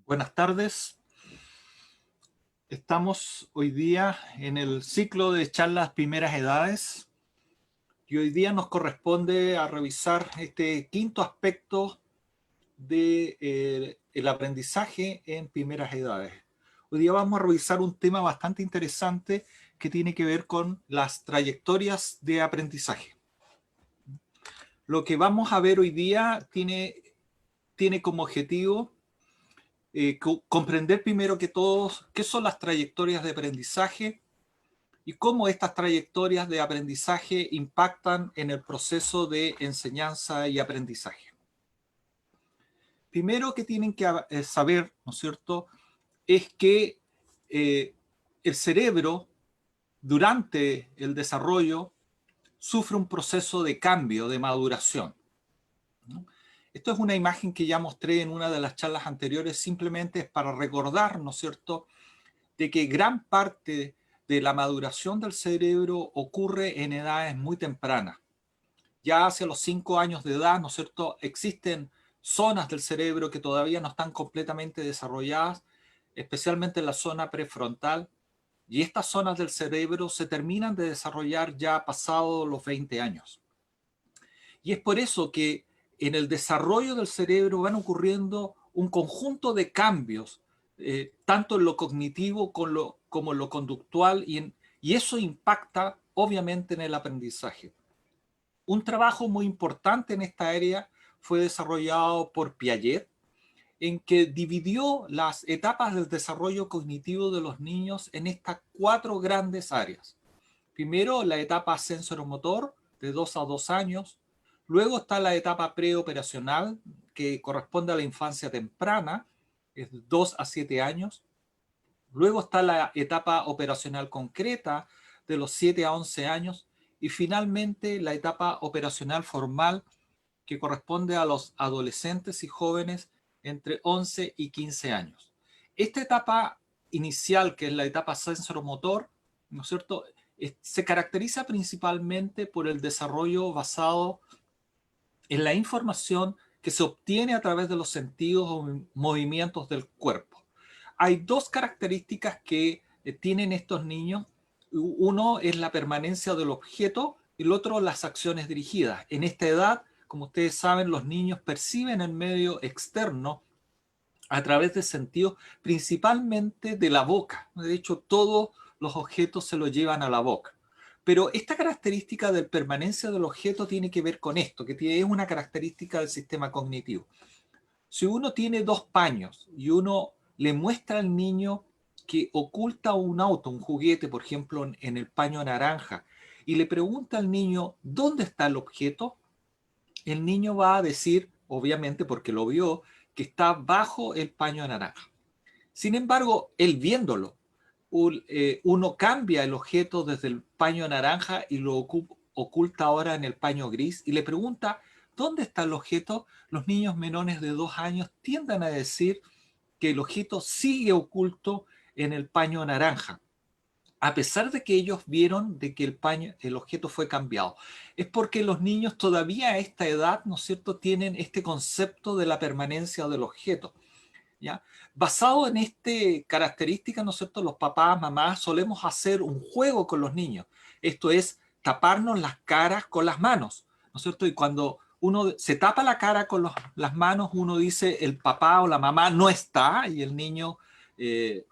Buenas tardes. Estamos hoy día en el ciclo de charlas primeras edades y hoy día nos corresponde a revisar este quinto aspecto de el aprendizaje en primeras edades. Hoy día vamos a revisar un tema bastante interesante que tiene que ver con las trayectorias de aprendizaje. Lo que vamos a ver hoy día tiene como objetivo comprender primero que todo qué son las trayectorias de aprendizaje y cómo estas trayectorias de aprendizaje impactan en el proceso de enseñanza y aprendizaje. Primero que tienen que saber, ¿no es cierto?, es que el cerebro durante el desarrollo sufre un proceso de cambio, de maduración, ¿no? Esto es una imagen que ya mostré en una de las charlas anteriores, simplemente es para recordar, ¿no es cierto?, de que gran parte de la maduración del cerebro ocurre en edades muy tempranas. Ya hacia los 5 años de edad, ¿no es cierto?, existen zonas del cerebro que todavía no están completamente desarrolladas, especialmente en la zona prefrontal, y estas zonas del cerebro se terminan de desarrollar ya pasados los 20 años. Y es por eso que en el desarrollo del cerebro van ocurriendo un conjunto de cambios, tanto en lo cognitivo como en lo conductual, y eso impacta obviamente en el aprendizaje. Un trabajo muy importante en esta área fue desarrollado por Piaget, en que dividió las etapas del desarrollo cognitivo de los niños en estas 4 grandes áreas. Primero, la etapa sensoromotor, de 2 a 2 años. Luego está la etapa preoperacional, que corresponde a la infancia temprana, es de 2 a 7 años. Luego está la etapa operacional concreta, de los 7 a 11 años. Y finalmente, la etapa operacional formal, que corresponde a los adolescentes y jóvenes entre 11 y 15 años. Esta etapa inicial, que es la etapa sensoromotor, ¿no es cierto?, se caracteriza principalmente por el desarrollo basado en la información que se obtiene a través de los sentidos o movimientos del cuerpo. Hay 2 características que tienen estos niños. Uno es la permanencia del objeto y el otro las acciones dirigidas. En esta edad, como ustedes saben, los niños perciben el medio externo a través de sentidos, principalmente de la boca. De hecho, todos los objetos se los llevan a la boca. Pero esta característica de permanencia del objeto tiene que ver con esto, que es una característica del sistema cognitivo. Si uno tiene 2 paños y uno le muestra al niño que oculta un auto, un juguete, por ejemplo, en el paño naranja, y le pregunta al niño dónde está el objeto, el niño va a decir, obviamente porque lo vio, que está bajo el paño naranja. Sin embargo, él viéndolo, uno cambia el objeto desde el paño naranja y lo oculta ahora en el paño gris y le pregunta dónde está el objeto. Los niños menores de 2 años tienden a decir que el objeto sigue oculto en el paño naranja, a pesar de que ellos vieron de que el objeto fue cambiado. Es porque los niños todavía a esta edad, ¿no es cierto?, tienen este concepto de la permanencia del objeto, ¿ya? Basado en esta característica, ¿no es cierto?, los papás, mamás, solemos hacer un juego con los niños. Esto es taparnos las caras con las manos, ¿no es cierto? Y cuando uno se tapa la cara con las manos, uno dice el papá o la mamá no está, y el niño, eh,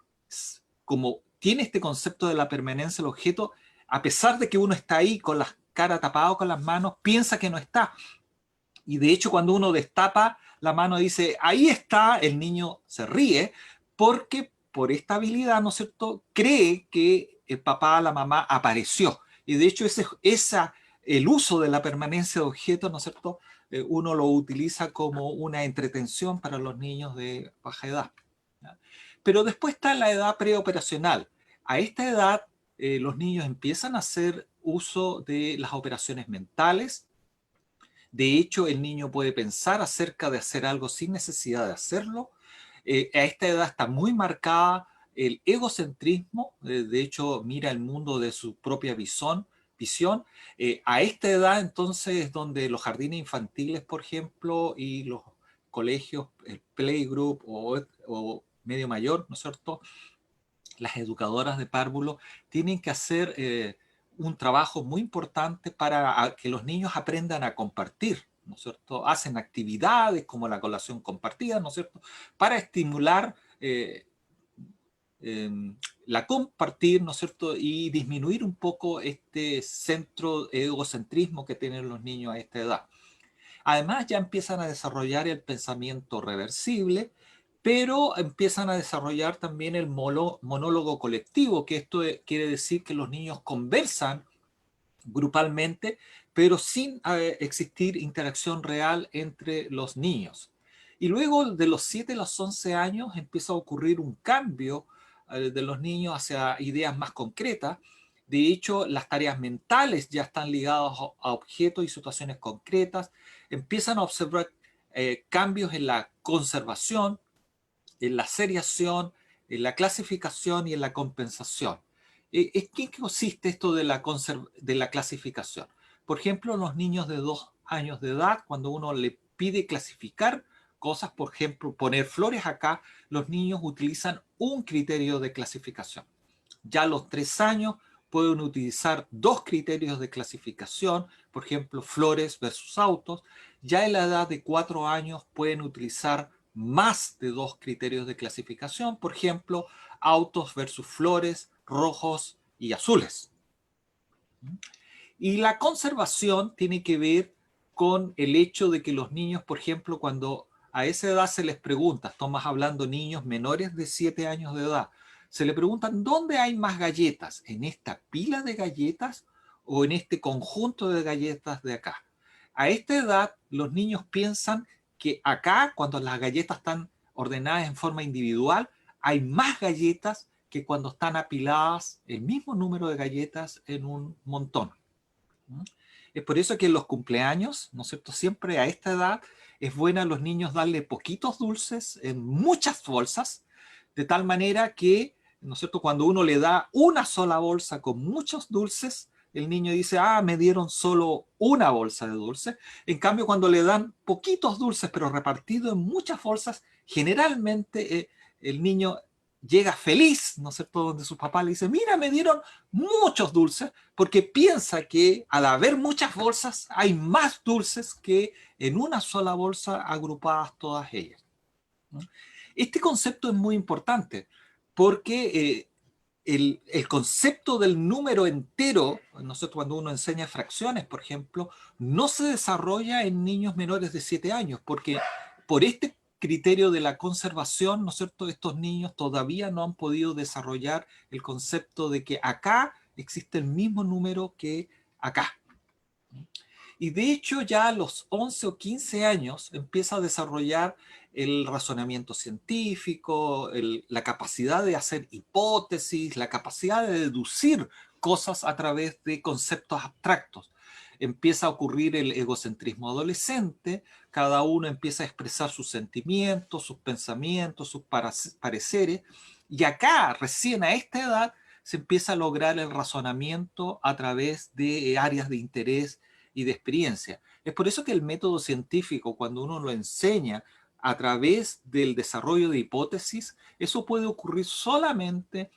como tiene este concepto de la permanencia del objeto, a pesar de que uno está ahí con la cara tapada con las manos, piensa que no está. Y de hecho, cuando uno destapa la mano y dice, ahí está, el niño se ríe, porque por esta habilidad, ¿no es cierto?, cree que el papá, la mamá apareció. Y de hecho, el uso de la permanencia de objetos, ¿no es cierto?, uno lo utiliza como una entretención para los niños de baja edad, ¿ya? Pero después está la edad preoperacional. A esta edad, los niños empiezan a hacer uso de las operaciones mentales. De hecho, el niño puede pensar acerca de hacer algo sin necesidad de hacerlo. A esta edad está muy marcada el egocentrismo. De hecho, mira el mundo de su propia visión. A esta edad, entonces, es donde los jardines infantiles, por ejemplo, y los colegios, el playgroup o o medio mayor, ¿no es cierto?, las educadoras de párvulo tienen que hacer un trabajo muy importante para que los niños aprendan a compartir, ¿no es cierto? Hacen actividades como la colación compartida, ¿no es cierto?, para estimular la compartir, ¿no es cierto?, y disminuir un poco este centro egocentrismo que tienen los niños a esta edad. Además, ya empiezan a desarrollar el pensamiento reversible, pero empiezan a desarrollar también el monólogo colectivo, que esto quiere decir que los niños conversan grupalmente, pero sin existir interacción real entre los niños. Y luego de los 7 a los 11 años empieza a ocurrir un cambio de los niños hacia ideas más concretas. De hecho, las tareas mentales ya están ligadas a objetos y situaciones concretas. Empiezan a observar cambios en la conservación, en la seriación, en la clasificación y en la compensación. ¿En qué consiste esto de la clasificación? Por ejemplo, los niños de 2 años de edad, cuando uno le pide clasificar cosas, por ejemplo, poner flores acá, los niños utilizan un criterio de clasificación. Ya a los 3 años pueden utilizar 2 criterios de clasificación, por ejemplo, flores versus autos. Ya en la edad de 4 años pueden utilizar más de 2 criterios de clasificación, por ejemplo, autos versus flores, rojos y azules. Y la conservación tiene que ver con el hecho de que los niños, por ejemplo, cuando a esa edad se les pregunta, estamos hablando niños menores de 7 años de edad, se le preguntan dónde hay más galletas, en esta pila de galletas o en este conjunto de galletas de acá. A esta edad los niños piensan que acá, cuando las galletas están ordenadas en forma individual, hay más galletas que cuando están apiladas el mismo número de galletas en un montón. Es por eso que en los cumpleaños, ¿no es cierto?, siempre a esta edad es bueno a los niños darle poquitos dulces en muchas bolsas, de tal manera que, ¿no es cierto?, cuando uno le da una sola bolsa con muchos dulces, el niño dice, ah, me dieron solo una bolsa de dulces. En cambio, cuando le dan poquitos dulces, pero repartidos en muchas bolsas, generalmente el niño llega feliz, ¿no es cierto?, donde su papá le dice, mira, me dieron muchos dulces, porque piensa que al haber muchas bolsas hay más dulces que en una sola bolsa agrupadas todas ellas. Este concepto es muy importante porque el concepto del número entero, ¿no sé?, cuando uno enseña fracciones, por ejemplo, no se desarrolla en niños menores de 7 años, porque por este criterio de la conservación, ¿no es cierto?, estos niños todavía no han podido desarrollar el concepto de que acá existe el mismo número que acá. Y de hecho ya a los 11 o 15 años empieza a desarrollar el razonamiento científico, la capacidad de hacer hipótesis, la capacidad de deducir cosas a través de conceptos abstractos. Empieza a ocurrir el egocentrismo adolescente, cada uno empieza a expresar sus sentimientos, sus pensamientos, sus pareceres, y acá, recién a esta edad, se empieza a lograr el razonamiento a través de áreas de interés y de experiencia. Es por eso que el método científico, cuando uno lo enseña a través del desarrollo de hipótesis, eso puede ocurrir solamente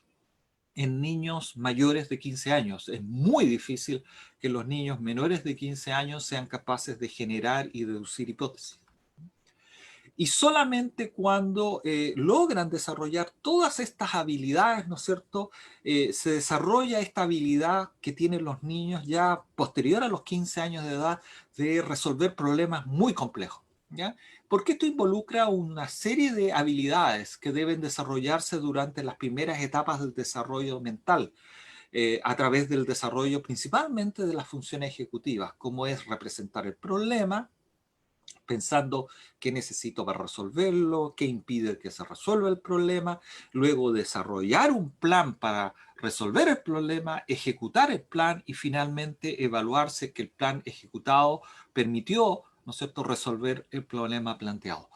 en niños mayores de 15 años. Es muy difícil que los niños menores de 15 años sean capaces de generar y deducir hipótesis. Y solamente cuando logran desarrollar todas estas habilidades, ¿no es cierto?, se desarrolla esta habilidad que tienen los niños ya posterior a los 15 años de edad de resolver problemas muy complejos, ¿ya? Porque esto involucra una serie de habilidades que deben desarrollarse durante las primeras etapas del desarrollo mental, a través del desarrollo principalmente de las funciones ejecutivas, como es representar el problema, pensando qué necesito para resolverlo, qué impide que se resuelva el problema, luego desarrollar un plan para resolver el problema, ejecutar el plan y finalmente evaluarse que el plan ejecutado permitió, ¿no es cierto?, resolver el problema planteado.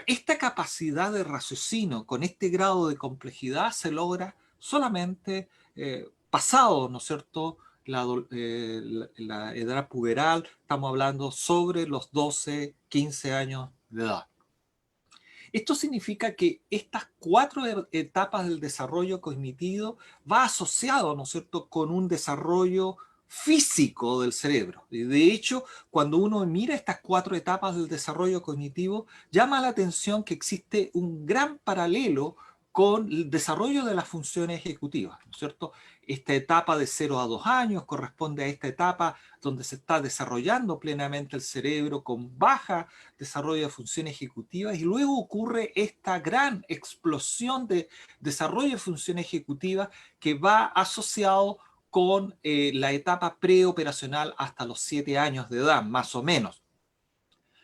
Esta capacidad de raciocinio con este grado de complejidad se logra solamente pasado, ¿no es cierto?, la edad puberal, estamos hablando sobre los 12, 15 años de edad. Esto significa que estas 4 etapas del desarrollo cognitivo va asociado, ¿no es cierto?, con un desarrollo físico del cerebro. De hecho, cuando uno mira estas 4 etapas del desarrollo cognitivo, llama la atención que existe un gran paralelo con el desarrollo de las funciones ejecutivas, ¿no es cierto? Esta etapa de 0 a 2 años corresponde a esta etapa donde se está desarrollando plenamente el cerebro con baja desarrollo de funciones ejecutivas, y luego ocurre esta gran explosión de desarrollo de funciones ejecutivas que va asociado con la etapa preoperacional hasta los 7 años de edad, más o menos.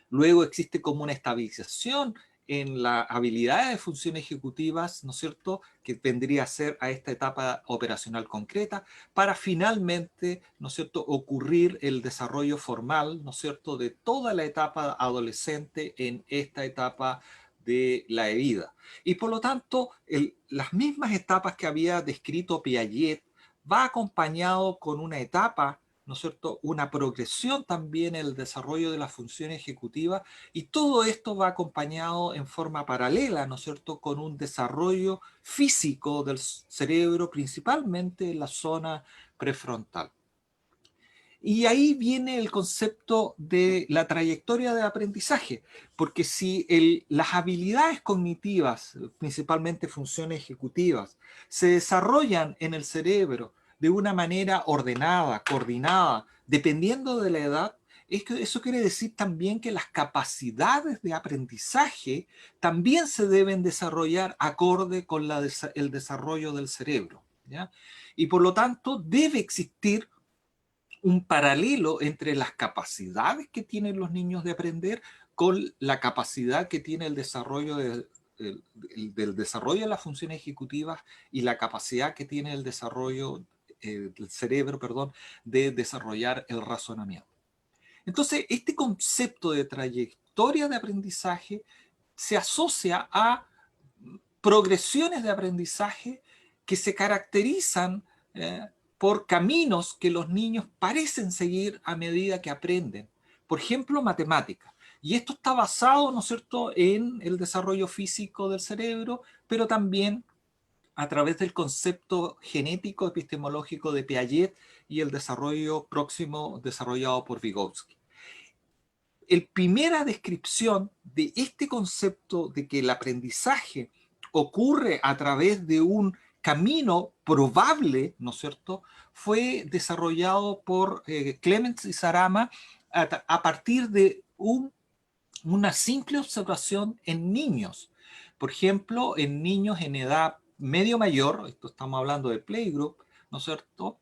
Luego existe como una estabilización en la habilidad de funciones ejecutivas, ¿no es cierto?, que vendría a ser a esta etapa operacional concreta, para finalmente, ¿no es cierto?, ocurrir el desarrollo formal, ¿no es cierto?, de toda la etapa adolescente en esta etapa de la vida. Y por lo tanto, las mismas etapas que había descrito Piaget va acompañado con una etapa, ¿no es cierto?, una progresión también en el desarrollo de las funciones ejecutivas, y todo esto va acompañado en forma paralela, ¿no es cierto?, con un desarrollo físico del cerebro, principalmente en la zona prefrontal. Y ahí viene el concepto de la trayectoria de aprendizaje, porque si las habilidades cognitivas, principalmente funciones ejecutivas, se desarrollan en el cerebro de una manera ordenada, coordinada, dependiendo de la edad, eso quiere decir también que las capacidades de aprendizaje también se deben desarrollar acorde con el desarrollo del cerebro, ¿ya? Y por lo tanto debe existir un paralelo entre las capacidades que tienen los niños de aprender con la capacidad que tiene el desarrollo del desarrollo de las funciones ejecutivas, y la capacidad que tiene el desarrollo del cerebro, perdón, de desarrollar el razonamiento. Entonces, este concepto de trayectoria de aprendizaje se asocia a progresiones de aprendizaje que se caracterizan por caminos que los niños parecen seguir a medida que aprenden. Por ejemplo, matemáticas. Y esto está basado, ¿no es cierto?, en el desarrollo físico del cerebro, pero también a través del concepto genético epistemológico de Piaget y el desarrollo próximo desarrollado por Vygotsky. La primera descripción de este concepto de que el aprendizaje ocurre a través de un camino probable, ¿no es cierto?, fue desarrollado por Clemens y Sarama a partir de una simple observación en niños. Por ejemplo, en niños en edad medio mayor, esto estamos hablando de playgroup, ¿no es cierto?,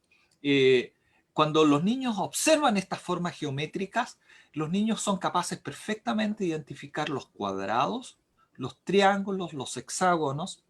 cuando los niños observan estas formas geométricas, los niños son capaces perfectamente de identificar los cuadrados, los triángulos, los hexágonos,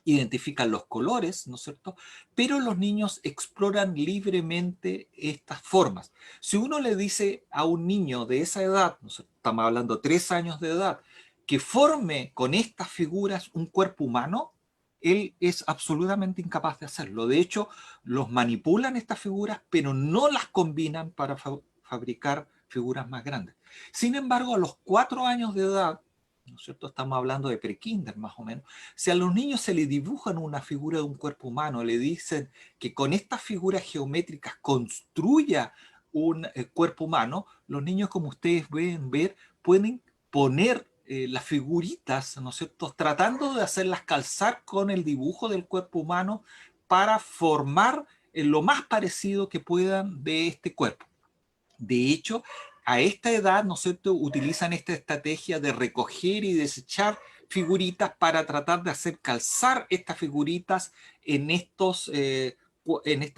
identifican los colores, ¿no es cierto? Pero los niños exploran libremente estas formas. Si uno le dice a un niño de esa edad, ¿no es cierto?, estamos hablando de 3 años de edad, que forme con estas figuras un cuerpo humano, él es absolutamente incapaz de hacerlo. De hecho, los manipulan estas figuras, pero no las combinan para fabricar figuras más grandes. Sin embargo, a los 4 años de edad, ¿no es cierto?, estamos hablando de prekinder más o menos, si a los niños se les dibujan una figura de un cuerpo humano, le dicen que con estas figuras geométricas construya un cuerpo humano, los niños, como ustedes pueden ver, pueden poner las figuritas, ¿no es cierto?, tratando de hacerlas calzar con el dibujo del cuerpo humano para formar lo más parecido que puedan de este cuerpo. De hecho, a esta edad, ¿no es cierto?, utilizan esta estrategia de recoger y desechar figuritas para tratar de hacer calzar estas figuritas en estas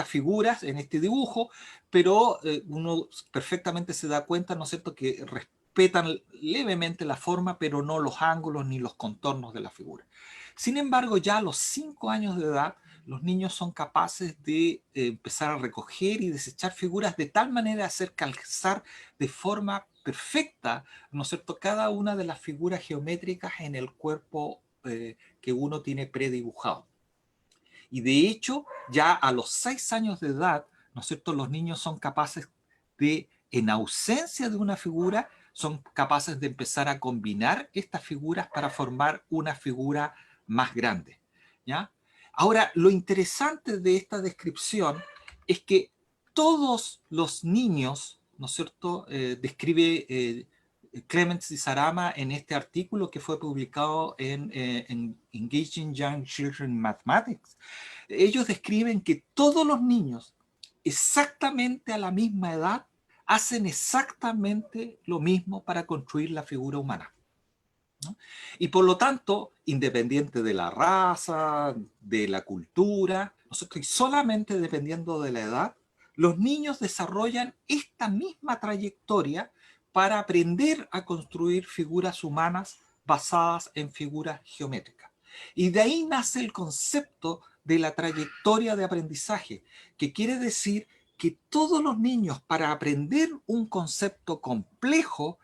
figuras, en este dibujo, pero uno perfectamente se da cuenta, ¿no es cierto?, que respetan levemente la forma, pero no los ángulos ni los contornos de la figura. Sin embargo, ya a los 5 años de edad, los niños son capaces de empezar a recoger y desechar figuras de tal manera de hacer calzar de forma perfecta, ¿no es cierto?, cada una de las figuras geométricas en el cuerpo que uno tiene predibujado. Y de hecho, ya a los 6 años de edad, ¿no es cierto?, los niños son capaces de, en ausencia de una figura, son capaces de empezar a combinar estas figuras para formar una figura más grande, ¿ya? Ahora, lo interesante de esta descripción es que todos los niños, ¿no es cierto?, describe Clement Cisarama en este artículo que fue publicado en Engaging Young Children in Mathematics. Ellos describen que todos los niños, exactamente a la misma edad, hacen exactamente lo mismo para construir la figura humana, ¿no? Y por lo tanto, independiente de la raza, de la cultura, y solamente dependiendo de la edad, los niños desarrollan esta misma trayectoria para aprender a construir figuras humanas basadas en figuras geométricas. Y de ahí nace el concepto de la trayectoria de aprendizaje, que quiere decir que todos los niños, para aprender un concepto complejo,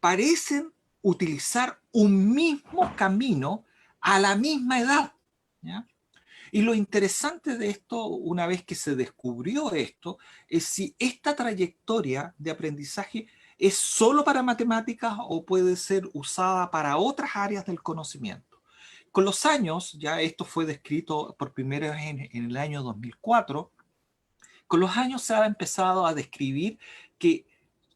parecen utilizar un mismo camino a la misma edad, ¿ya? Y lo interesante de esto, una vez que se descubrió esto, es si esta trayectoria de aprendizaje es solo para matemáticas o puede ser usada para otras áreas del conocimiento. Con los años, ya esto fue descrito por primera vez en el año 2004, con los años se ha empezado a describir que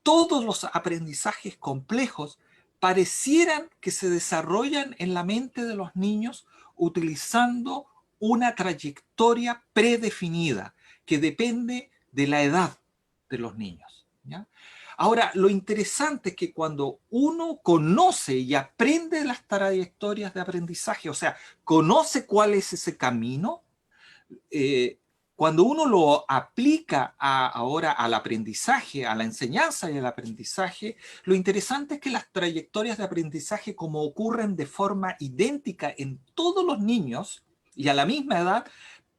todos los aprendizajes complejos parecieran que se desarrollan en la mente de los niños utilizando una trayectoria predefinida que depende de la edad de los niños, ¿ya? Ahora, lo interesante es que cuando uno conoce y aprende las trayectorias de aprendizaje, o sea, conoce cuál es ese camino, cuando uno lo aplica ahora al aprendizaje, a la enseñanza y al aprendizaje, lo interesante es que las trayectorias de aprendizaje, como ocurren de forma idéntica en todos los niños y a la misma edad,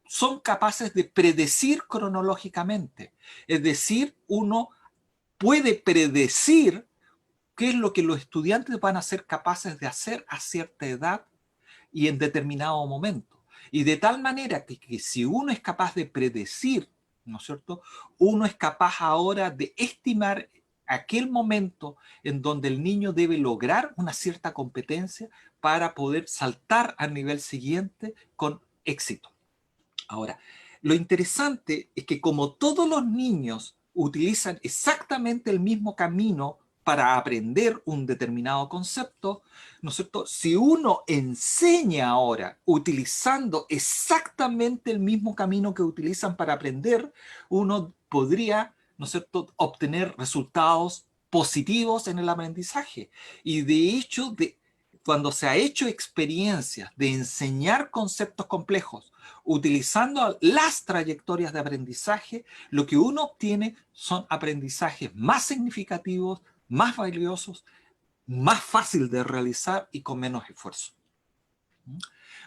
son capaces de predecir cronológicamente. Es decir, uno puede predecir qué es lo que los estudiantes van a ser capaces de hacer a cierta edad y en determinado momento. Y de tal manera que si uno es capaz de predecir, ¿no es cierto?, uno es capaz ahora de estimar aquel momento en donde el niño debe lograr una cierta competencia para poder saltar al nivel siguiente con éxito. Ahora, lo interesante es que como todos los niños utilizan exactamente el mismo camino para aprender un determinado concepto, ¿no es cierto? Si uno enseña ahora utilizando exactamente el mismo camino que utilizan para aprender, uno podría, ¿no es cierto?, obtener resultados positivos en el aprendizaje. Y de hecho, cuando se ha hecho experiencias de enseñar conceptos complejos utilizando las trayectorias de aprendizaje, lo que uno obtiene son aprendizajes más significativos, más valiosos, más fácil de realizar y con menos esfuerzo.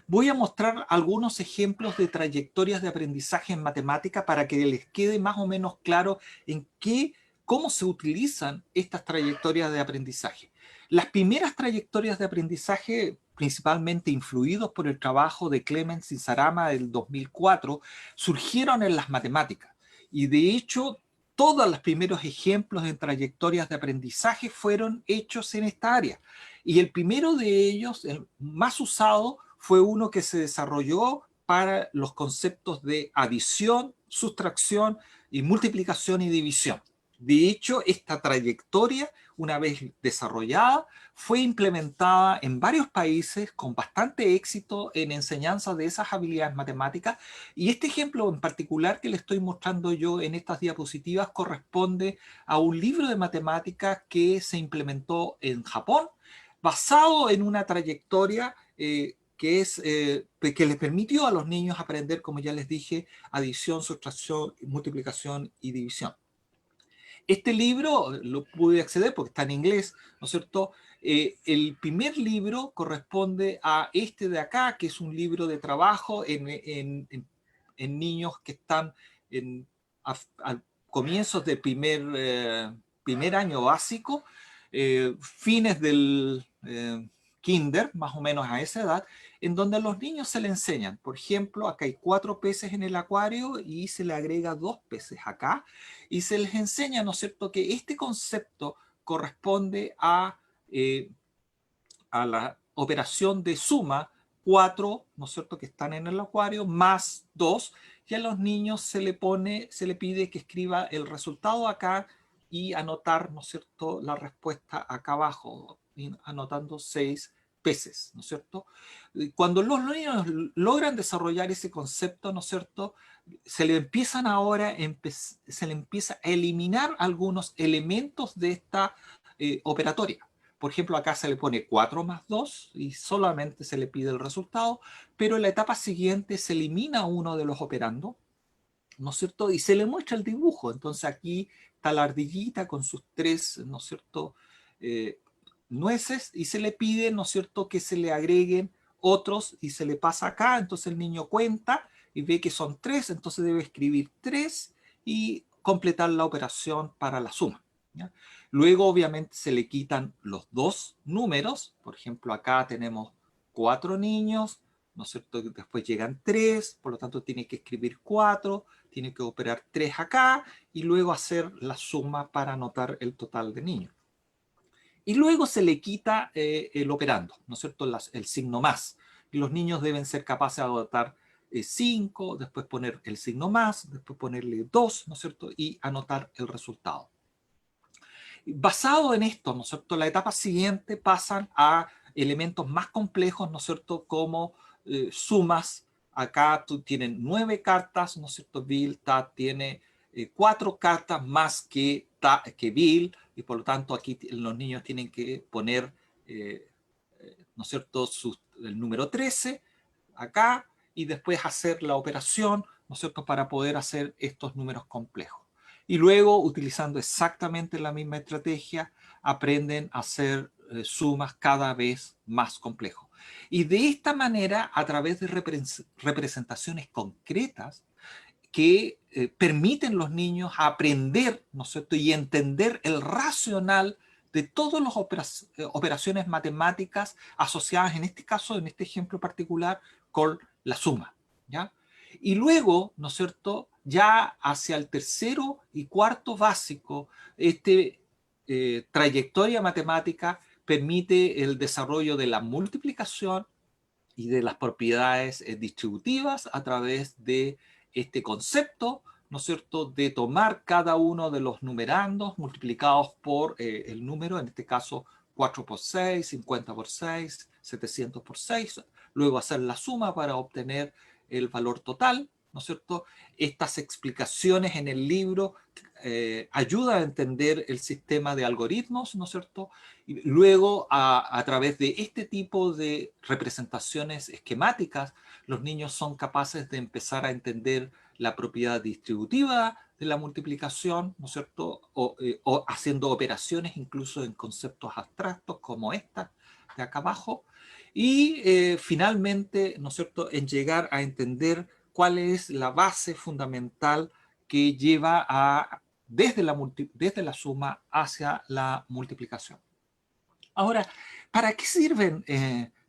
Voy a mostrar algunos ejemplos de trayectorias de aprendizaje en matemática para que les quede más o menos claro en cómo se utilizan estas trayectorias de aprendizaje. Las primeras trayectorias de aprendizaje, principalmente influidos por el trabajo de Clement Cisarama del 2004, surgieron en las matemáticas. Y de hecho, todos los primeros ejemplos en trayectorias de aprendizaje fueron hechos en esta área. Y el primero de ellos, el más usado, fue uno que se desarrolló para los conceptos de adición, sustracción y multiplicación y división. De hecho, esta trayectoria, una vez desarrollada, fue implementada en varios países con bastante éxito en enseñanza de esas habilidades matemáticas. Y este ejemplo en particular que le estoy mostrando yo en estas diapositivas corresponde a un libro de matemáticas que se implementó en Japón, basado en una trayectoria que les permitió a los niños aprender, como ya les dije, adición, sustracción, multiplicación y división. Este libro lo pude acceder porque está en inglés, ¿no es cierto? El primer libro corresponde a este de acá, que es un libro de trabajo en niños que están a comienzos del primer año básico, fines del kinder, más o menos a esa edad, en donde a los niños se les enseñan. Por ejemplo, acá hay 4 peces en el acuario y se le agrega 2 peces acá, y se les enseña, ¿no es cierto?, que este concepto corresponde a la operación de suma 4, ¿no es cierto?, que están en el acuario, más 2, y a los niños se le pide que escriba el resultado acá y anotar, ¿no es cierto?, la respuesta acá abajo, anotando 6 veces, ¿no es cierto? Cuando los niños logran desarrollar ese concepto, ¿no es cierto?, se le empieza a eliminar algunos elementos de esta operatoria. Por ejemplo, acá se le pone 4 más 2 y solamente se le pide el resultado, pero en la etapa siguiente se elimina uno de los operandos, ¿no es cierto? Y se le muestra el dibujo. Entonces aquí está la ardillita con sus 3, ¿no es cierto?, nueces, y se le pide, ¿no es cierto?, que se le agreguen otros y se le pasa acá. Entonces el niño cuenta y ve que son 3, entonces debe escribir 3 y completar la operación para la suma, ¿ya? Luego obviamente se le quitan los 2 números. Por ejemplo, acá tenemos 4 niños, ¿no es cierto? Después llegan 3, por lo tanto tiene que escribir 4, tiene que operar 3 acá y luego hacer la suma para anotar el total de niños. Y luego se le quita el operando, ¿no es cierto?, el signo más. Y los niños deben ser capaces de anotar 5, después poner el signo más, después ponerle 2, ¿no es cierto?, y anotar el resultado. Basado en esto, ¿no es cierto?, la etapa siguiente pasan a elementos más complejos, ¿no es cierto?, como sumas. Acá tienen 9 cartas, ¿no es cierto? Bill, Tad tiene 4 cartas más que Bill, y por lo tanto aquí los niños tienen que poner, ¿no es cierto?, el número 13 acá, y después hacer la operación, ¿no es cierto?, para poder hacer estos números complejos. Y luego, utilizando exactamente la misma estrategia, aprenden a hacer sumas cada vez más complejos. Y de esta manera, a través de representaciones concretas que permiten a los niños aprender, ¿no es cierto?, y entender el racional de todas las operaciones matemáticas asociadas, en este caso, en este ejemplo particular, con la suma, ¿ya? Y luego, ¿no es cierto?, ya hacia el tercero y cuarto básico, trayectoria matemática permite el desarrollo de la multiplicación y de las propiedades distributivas a través de este concepto, ¿no es cierto?, de tomar cada uno de los numerandos multiplicados por el número, en este caso 4 por 6, 50 por 6, 700 por 6, luego hacer la suma para obtener el valor total, ¿no es cierto? Estas explicaciones en el libro ayudan a entender el sistema de algoritmos, ¿no es cierto? Y luego, a través de este tipo de representaciones esquemáticas, los niños son capaces de empezar a entender la propiedad distributiva de la multiplicación, ¿no es cierto? O haciendo operaciones incluso en conceptos abstractos como esta de acá abajo. Y finalmente, ¿no es cierto?, en llegar a entender cuál es la base fundamental que lleva desde la suma hacia la multiplicación. Ahora, ¿para qué sirven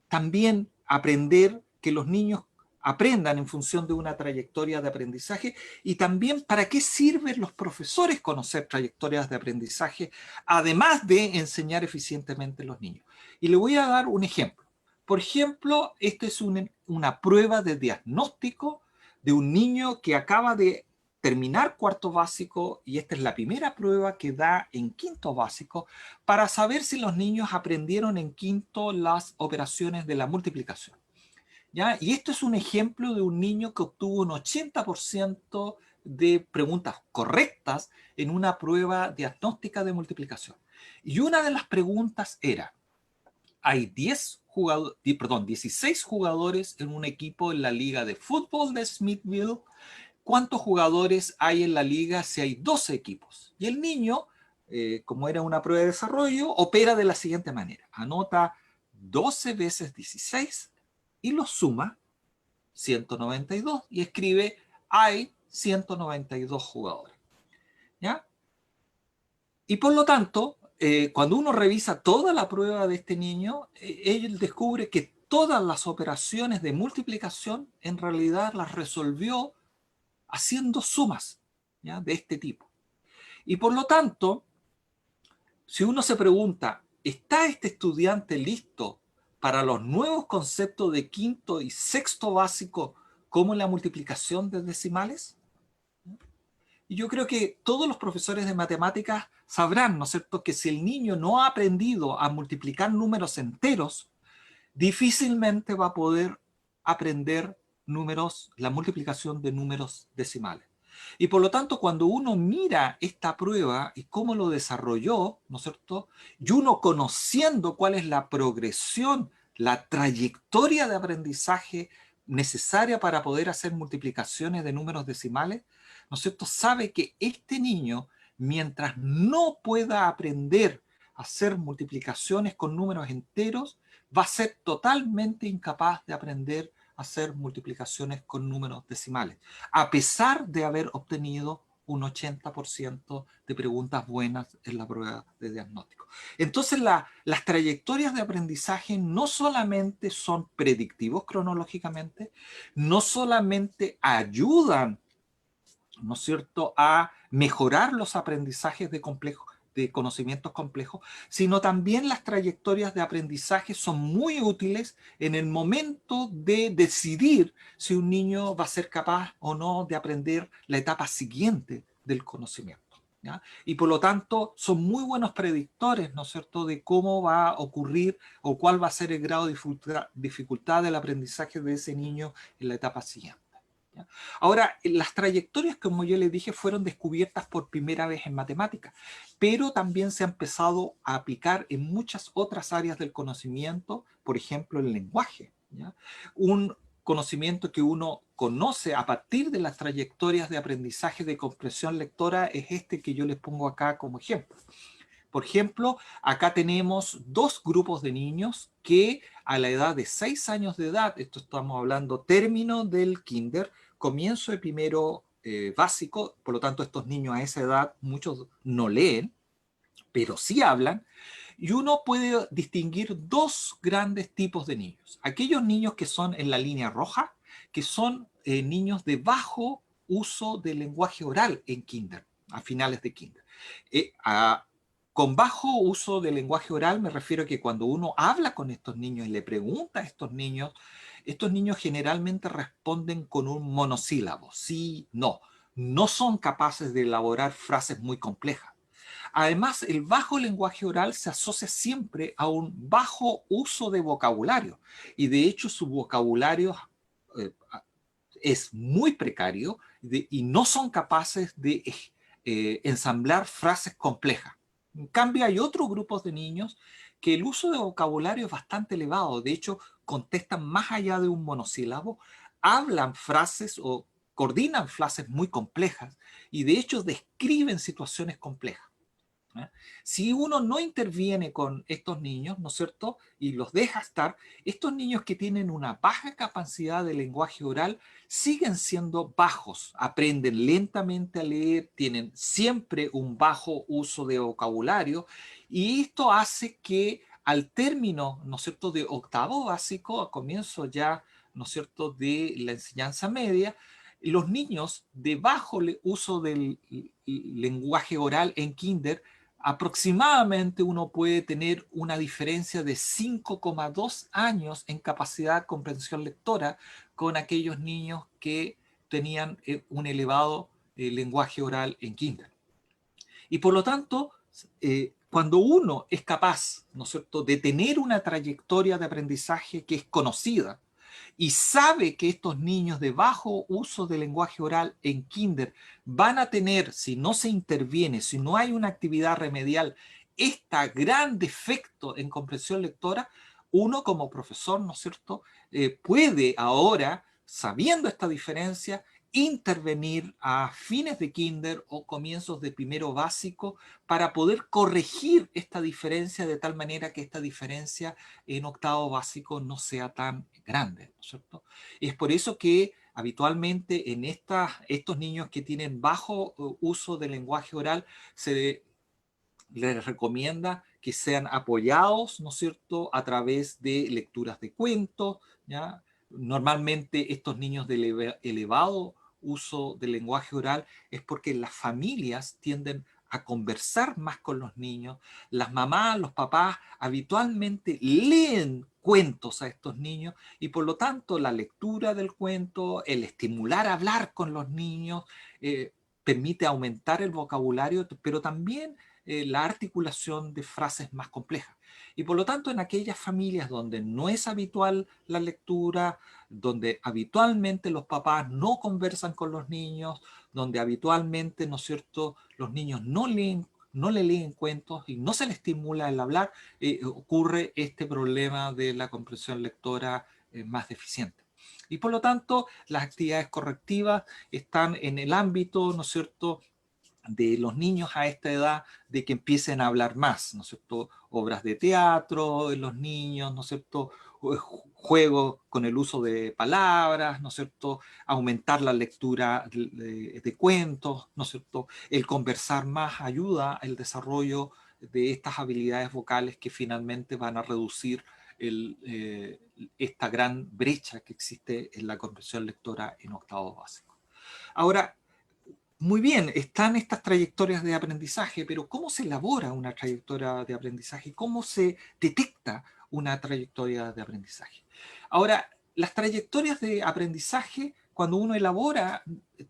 también aprender, que los niños aprendan en función de una trayectoria de aprendizaje? Y también, ¿para qué sirven los profesores conocer trayectorias de aprendizaje, además de enseñar eficientemente a los niños? Y le voy a dar un ejemplo. Por ejemplo, esta es una prueba de diagnóstico de un niño que acaba de terminar cuarto básico, y esta es la primera prueba que da en quinto básico, para saber si los niños aprendieron en quinto las operaciones de la multiplicación, ¿ya? Y esto es un ejemplo de un niño que obtuvo un 80% de preguntas correctas en una prueba diagnóstica de multiplicación. Y una de las preguntas era: hay 16 jugadores en un equipo en la liga de fútbol de Smithville. ¿Cuántos jugadores hay en la liga si hay 12 equipos? Y el niño, como era una prueba de desarrollo, opera de la siguiente manera. Anota 12 veces 16 y lo suma, 192, y escribe: hay 192 jugadores, ¿ya? Y por lo tanto, cuando uno revisa toda la prueba de este niño, él descubre que todas las operaciones de multiplicación en realidad las resolvió haciendo sumas, ¿ya?, de este tipo. Y por lo tanto, si uno se pregunta, ¿está este estudiante listo para los nuevos conceptos de quinto y sexto básico como la multiplicación de decimales? Y yo creo que todos los profesores de matemáticas sabrán, ¿no es cierto?, que si el niño no ha aprendido a multiplicar números enteros, difícilmente va a poder aprender números, la multiplicación de números decimales. Y por lo tanto, cuando uno mira esta prueba y cómo lo desarrolló, ¿no es cierto?, y uno conociendo cuál es la progresión, la trayectoria de aprendizaje necesaria para poder hacer multiplicaciones de números decimales, ¿no es cierto?, sabe que este niño, mientras no pueda aprender a hacer multiplicaciones con números enteros, va a ser totalmente incapaz de aprender a hacer multiplicaciones con números decimales, a pesar de haber obtenido un 80% de preguntas buenas en la prueba de diagnóstico. Entonces, las trayectorias de aprendizaje no solamente son predictivos cronológicamente, no solamente ayudan, ¿no es cierto?, a mejorar los aprendizajes de conocimientos complejos, sino también las trayectorias de aprendizaje son muy útiles en el momento de decidir si un niño va a ser capaz o no de aprender la etapa siguiente del conocimiento, ¿ya? Y por lo tanto son muy buenos predictores, ¿no es cierto?, de cómo va a ocurrir o cuál va a ser el grado de dificultad del aprendizaje de ese niño en la etapa siguiente. ¿Ya? Ahora, las trayectorias, como yo les dije, fueron descubiertas por primera vez en matemáticas, pero también se ha empezado a aplicar en muchas otras áreas del conocimiento, por ejemplo, el lenguaje, ¿ya? Un conocimiento que uno conoce a partir de las trayectorias de aprendizaje de comprensión lectora es este que yo les pongo acá como ejemplo. Por ejemplo, acá tenemos dos grupos de niños que a la edad de 6 años de edad, esto estamos hablando término del kinder, comienzo de primero básico, por lo tanto estos niños a esa edad muchos no leen, pero sí hablan, y uno puede distinguir dos grandes tipos de niños. Aquellos niños que son en la línea roja, que son niños de bajo uso del lenguaje oral en kinder, a finales de kinder. Con bajo uso del lenguaje oral me refiero a que cuando uno habla con estos niños y le pregunta a estos niños generalmente responden con un monosílabo, sí, no. No son capaces de elaborar frases muy complejas. Además, el bajo lenguaje oral se asocia siempre a un bajo uso de vocabulario y de hecho su vocabulario eh, es muy precario y no son capaces de ensamblar frases complejas. En cambio, hay otros grupos de niños que el uso de vocabulario es bastante elevado. De hecho, contestan más allá de un monosílabo, hablan frases o coordinan frases muy complejas y de hecho describen situaciones complejas. ¿Eh? Si uno no interviene con estos niños, ¿no es cierto?, y los deja estar, estos niños que tienen una baja capacidad de lenguaje oral siguen siendo bajos, aprenden lentamente a leer, tienen siempre un bajo uso de vocabulario y esto hace que al término, ¿no es cierto?, de octavo básico, a comienzo ya, ¿no es cierto?, de la enseñanza media, los niños de bajo uso del lenguaje oral en kinder aproximadamente uno puede tener una diferencia de 5,2 años en capacidad de comprensión lectora con aquellos niños que tenían un elevado lenguaje oral en kinder. Y por lo tanto, cuando uno es capaz, ¿no es cierto?, de tener una trayectoria de aprendizaje que es conocida, y sabe que estos niños de bajo uso de lenguaje oral en kinder van a tener, si no se interviene, si no hay una actividad remedial, este gran defecto en comprensión lectora, uno como profesor, ¿no es cierto?, puede ahora, sabiendo esta diferencia, intervenir a fines de kinder o comienzos de primero básico para poder corregir esta diferencia de tal manera que esta diferencia en octavo básico no sea tan grande, ¿no es cierto? Es por eso que habitualmente en estos niños que tienen bajo uso del lenguaje oral se les recomienda que sean apoyados, ¿no es cierto?, a través de lecturas de cuentos, ¿ya? Normalmente estos niños de elevado uso del lenguaje oral es porque las familias tienden a conversar más con los niños. Las mamás, los papás habitualmente leen cuentos a estos niños y por lo tanto la lectura del cuento, el estimular a hablar con los niños, permite aumentar el vocabulario, pero también la articulación de frases más complejas. Y por lo tanto, en aquellas familias donde no es habitual la lectura, donde habitualmente los papás no conversan con los niños, donde habitualmente, ¿no es cierto?, los niños no le leen cuentos y no se les estimula el hablar, ocurre este problema de la comprensión lectora más deficiente. Y por lo tanto, las actividades correctivas están en el ámbito, ¿no es cierto?, de los niños a esta edad, de que empiecen a hablar más, ¿no es cierto? Obras de teatro en los niños, ¿no es cierto? Juegos con el uso de palabras, ¿no es cierto? Aumentar la lectura de cuentos, ¿no es cierto? El conversar más ayuda al desarrollo de estas habilidades vocales que finalmente van a reducir esta gran brecha que existe en la comprensión lectora en octavo básico. Ahora, muy bien, están estas trayectorias de aprendizaje, pero ¿cómo se elabora una trayectoria de aprendizaje? ¿Cómo se detecta una trayectoria de aprendizaje? Ahora, las trayectorias de aprendizaje, cuando uno elabora,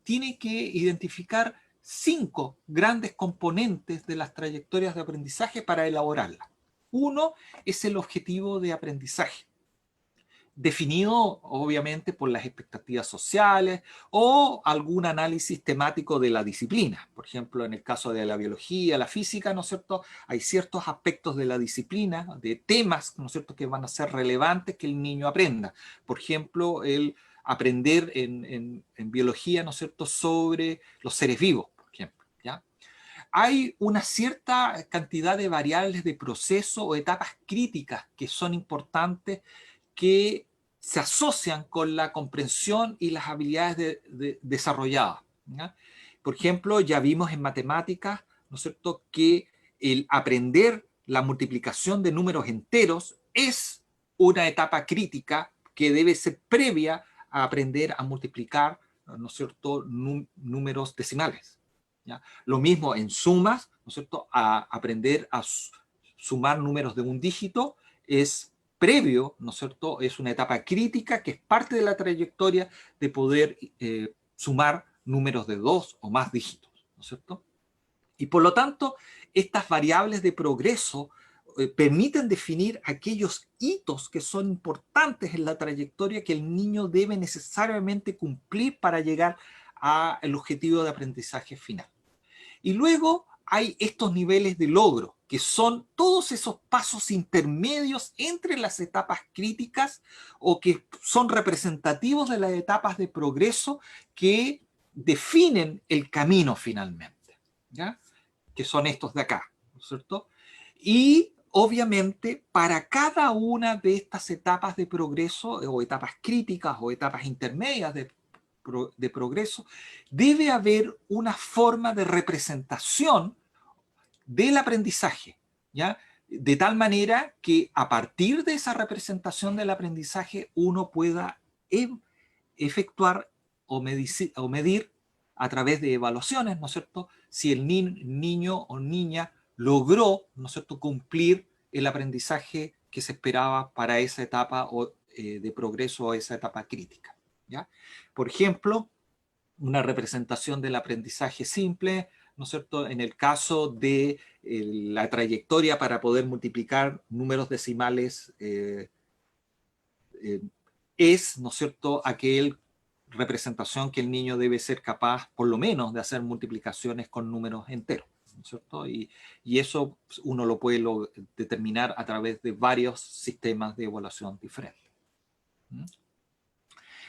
tiene que identificar 5 grandes componentes de las trayectorias de aprendizaje para elaborarlas. Uno es el objetivo de aprendizaje, definido obviamente por las expectativas sociales o algún análisis temático de la disciplina. Por ejemplo, en el caso de la biología, la física, ¿no es cierto?, hay ciertos aspectos de la disciplina, de temas, ¿no es cierto?, que van a ser relevantes que el niño aprenda. Por ejemplo, el aprender en biología, ¿no es cierto?, sobre los seres vivos, por ejemplo, ¿ya? Hay una cierta cantidad de variables de proceso o etapas críticas que son importantes, que se asocian con la comprensión y las habilidades desarrolladas, ¿ya? Por ejemplo, ya vimos en matemáticas, ¿no es cierto?, que el aprender la multiplicación de números enteros es una etapa crítica que debe ser previa a aprender a multiplicar, ¿no es cierto?, números decimales, ¿ya? Lo mismo en sumas, ¿no es cierto?, a aprender a sumar números de un dígito es previo, ¿no es cierto?, es una etapa crítica que es parte de la trayectoria de poder sumar números de 2 o más dígitos, ¿no es cierto? Y por lo tanto, estas variables de progreso permiten definir aquellos hitos que son importantes en la trayectoria que el niño debe necesariamente cumplir para llegar al objetivo de aprendizaje final. Y luego hay estos niveles de logro, que son todos esos pasos intermedios entre las etapas críticas o que son representativos de las etapas de progreso que definen el camino finalmente, ¿ya?, que son estos de acá, ¿no es cierto? Y obviamente para cada una de estas etapas de progreso o etapas críticas o etapas intermedias de progreso, debe haber una forma de representación del aprendizaje, ¿ya? De tal manera que a partir de esa representación del aprendizaje uno pueda efectuar o medir a través de evaluaciones, ¿no es cierto?, si el niño o niña logró, ¿no es cierto?, cumplir el aprendizaje que se esperaba para esa etapa de progreso o esa etapa crítica, ¿ya? Por ejemplo, una representación del aprendizaje simple, ¿no es cierto?, en el caso de la trayectoria para poder multiplicar números decimales es, ¿no es cierto?, aquel representación que el niño debe ser capaz, por lo menos, de hacer multiplicaciones con números enteros, ¿no es cierto? Y eso uno lo puede determinar a través de varios sistemas de evaluación diferentes.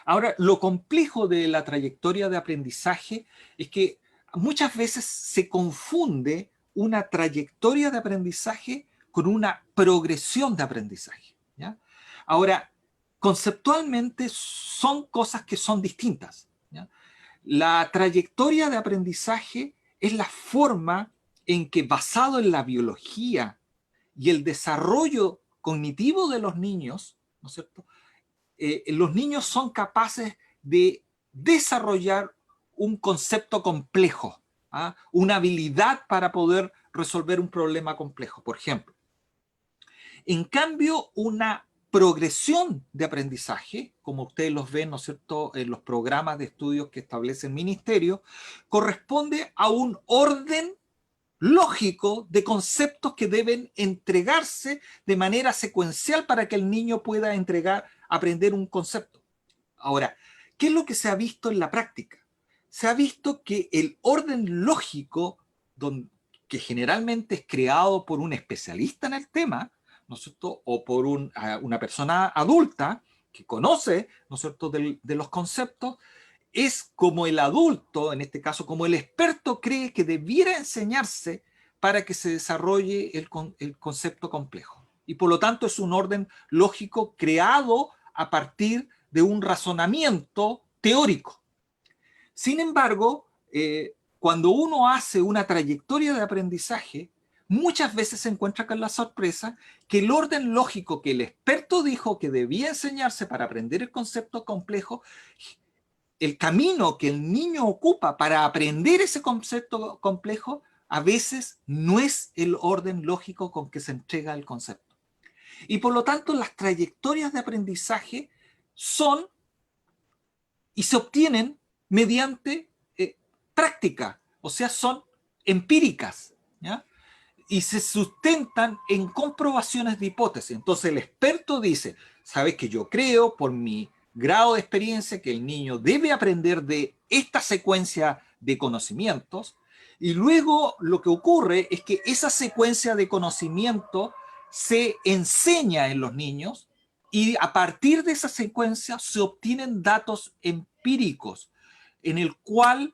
Ahora, lo complejo de la trayectoria de aprendizaje es que muchas veces se confunde una trayectoria de aprendizaje con una progresión de aprendizaje, ¿ya? Ahora, conceptualmente son cosas que son distintas, ¿ya? La trayectoria de aprendizaje es la forma en que, basado en la biología y el desarrollo cognitivo de los niños, ¿no es cierto?, los niños son capaces de desarrollar un concepto complejo ¿ah? Una habilidad para poder resolver un problema complejo, por ejemplo. En cambio, una progresión de aprendizaje, como ustedes los ven, ¿no es cierto?, en los programas de estudios que establece el ministerio, corresponde a un orden lógico de conceptos que deben entregarse de manera secuencial para que el niño pueda aprender un concepto. Ahora, ¿qué es lo que se ha visto en la práctica? Se ha visto que el orden lógico, que generalmente es creado por un especialista en el tema, ¿no es cierto?, o por una persona adulta que conoce, ¿no es cierto?, de los conceptos, es como el adulto, en este caso como el experto, cree que debiera enseñarse para que se desarrolle el concepto complejo. Y por lo tanto es un orden lógico creado a partir de un razonamiento teórico. Sin embargo, cuando uno hace una trayectoria de aprendizaje, muchas veces se encuentra con la sorpresa que el orden lógico que el experto dijo que debía enseñarse para aprender el concepto complejo, el camino que el niño ocupa para aprender ese concepto complejo, a veces no es el orden lógico con que se entrega el concepto. Y por lo tanto, las trayectorias de aprendizaje son y se obtienen mediante práctica, o sea, son empíricas, ¿ya? Y se sustentan en comprobaciones de hipótesis. Entonces el experto dice, sabes que yo creo por mi grado de experiencia que el niño debe aprender de esta secuencia de conocimientos, y luego lo que ocurre es que esa secuencia de conocimiento se enseña en los niños y a partir de esa secuencia se obtienen datos empíricos en el cual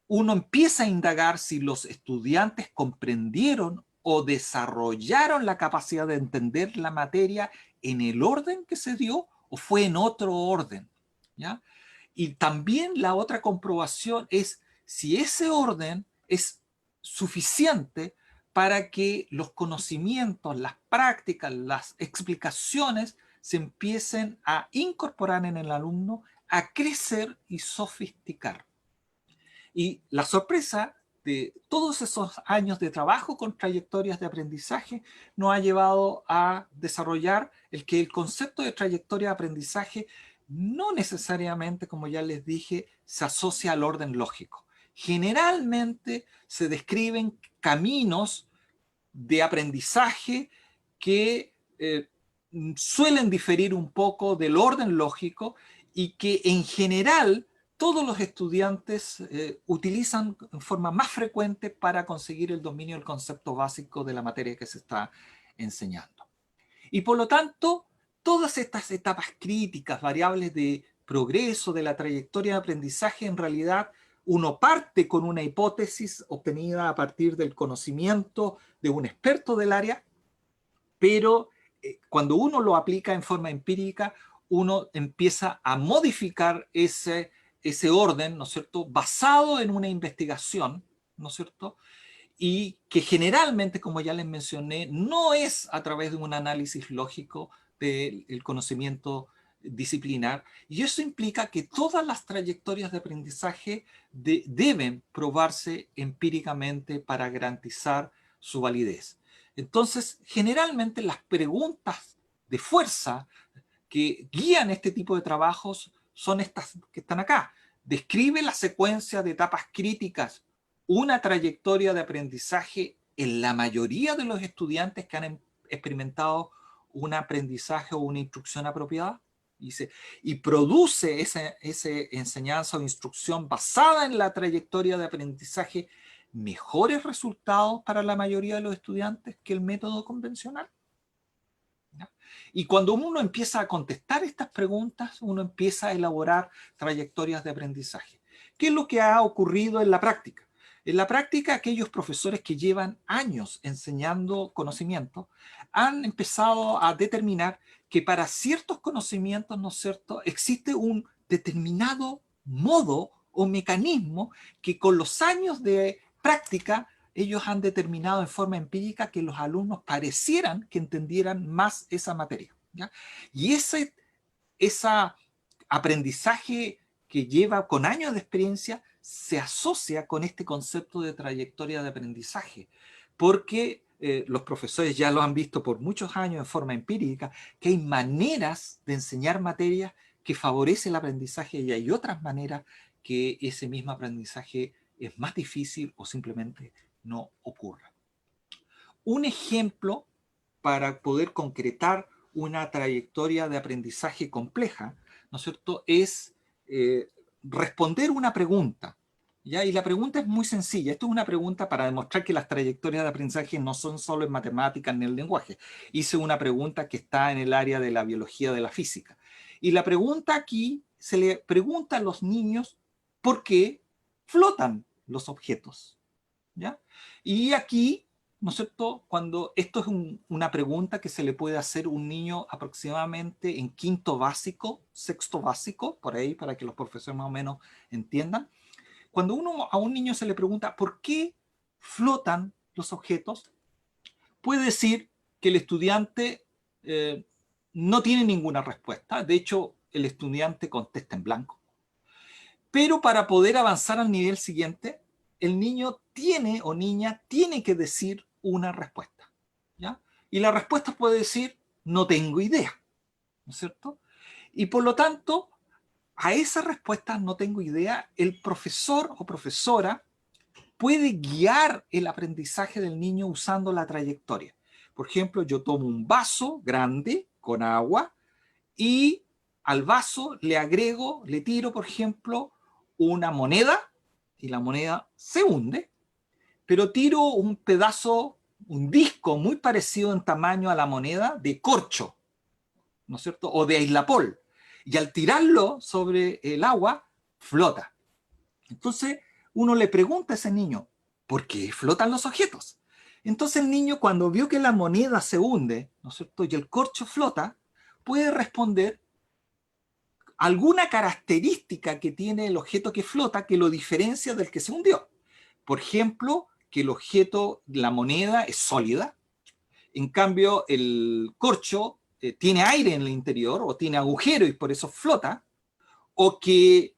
uno empieza a indagar si los estudiantes comprendieron o desarrollaron la capacidad de entender la materia en el orden que se dio o fue en otro orden, ¿ya? Y también la otra comprobación es si ese orden es suficiente para que los conocimientos, las prácticas, las explicaciones se empiecen a incorporar en el alumno, a crecer y sofisticar. Y la sorpresa de todos esos años de trabajo con trayectorias de aprendizaje nos ha llevado a desarrollar el que el concepto de trayectoria de aprendizaje no necesariamente, como ya les dije, se asocia al orden lógico. Generalmente se describen caminos de aprendizaje que suelen diferir un poco del orden lógico y que en general todos los estudiantes utilizan en forma más frecuente para conseguir el dominio del concepto básico de la materia que se está enseñando. Y por lo tanto, todas estas etapas críticas, variables de progreso de la trayectoria de aprendizaje, en realidad uno parte con una hipótesis obtenida a partir del conocimiento de un experto del área, pero cuando uno lo aplica en forma empírica, uno empieza a modificar ese orden, ¿no es cierto?, basado en una investigación, ¿no es cierto?, y que generalmente, como ya les mencioné, no es a través de un análisis lógico del conocimiento disciplinar, y eso implica que todas las trayectorias de aprendizaje deben probarse empíricamente para garantizar su validez. Entonces, generalmente las preguntas de fuerza que guían este tipo de trabajos son estas que están acá. Describe la secuencia de etapas críticas, una trayectoria de aprendizaje en la mayoría de los estudiantes que han experimentado un aprendizaje o una instrucción apropiada. Y produce esa enseñanza o instrucción basada en la trayectoria de aprendizaje mejores resultados para la mayoría de los estudiantes que el método convencional. Y cuando uno empieza a contestar estas preguntas, uno empieza a elaborar trayectorias de aprendizaje. ¿Qué es lo que ha ocurrido en la práctica? En la práctica, aquellos profesores que llevan años enseñando conocimiento han empezado a determinar que para ciertos conocimientos, ¿no es cierto?, existe un determinado modo o mecanismo que con los años de práctica ellos han determinado en forma empírica que los alumnos parecieran que entendieran más esa materia, ¿ya? Y ese aprendizaje que lleva con años de experiencia se asocia con este concepto de trayectoria de aprendizaje, porque los profesores ya lo han visto por muchos años en forma empírica, que hay maneras de enseñar materias que favorecen el aprendizaje y hay otras maneras que ese mismo aprendizaje es más difícil o simplemente no ocurra. Un ejemplo para poder concretar una trayectoria de aprendizaje compleja, ¿no es cierto?, es responder una pregunta, ¿ya? Y la pregunta es muy sencilla. Esto es una pregunta para demostrar que las trayectorias de aprendizaje no son solo en matemáticas ni en el lenguaje. Hice una pregunta que está en el área de la biología, de la física. Y la pregunta aquí se le pregunta a los niños por qué flotan los objetos, ¿ya? Y aquí, ¿no es cierto?, cuando esto es una pregunta que se le puede hacer a un niño aproximadamente en quinto básico, sexto básico, por ahí, para que los profesores más o menos entiendan. Cuando a un niño se le pregunta ¿por qué flotan los objetos?, puede decir que el estudiante no tiene ninguna respuesta. De hecho, el estudiante contesta en blanco. Pero para poder avanzar al nivel siguiente, el niño tiene o niña tiene que decir una respuesta, ¿ya? Y la respuesta puede decir, no tengo idea, ¿no es cierto? Y por lo tanto, a esa respuesta, no tengo idea, el profesor o profesora puede guiar el aprendizaje del niño usando la trayectoria. Por ejemplo, yo tomo un vaso grande con agua y al vaso le agrego, le tiro, por ejemplo, una moneda y la moneda se hunde, pero tiro un pedazo, un disco muy parecido en tamaño a la moneda de corcho, ¿no es cierto?, o de aislapol, y al tirarlo sobre el agua, flota. Entonces, uno le pregunta a ese niño, ¿por qué flotan los objetos? Entonces el niño, cuando vio que la moneda se hunde, ¿no es cierto?, y el corcho flota, puede responder alguna característica que tiene el objeto que flota que lo diferencia del que se hundió. Por ejemplo, que el objeto, la moneda, es sólida. En cambio, el corcho tiene aire en el interior o tiene agujero y por eso flota. O que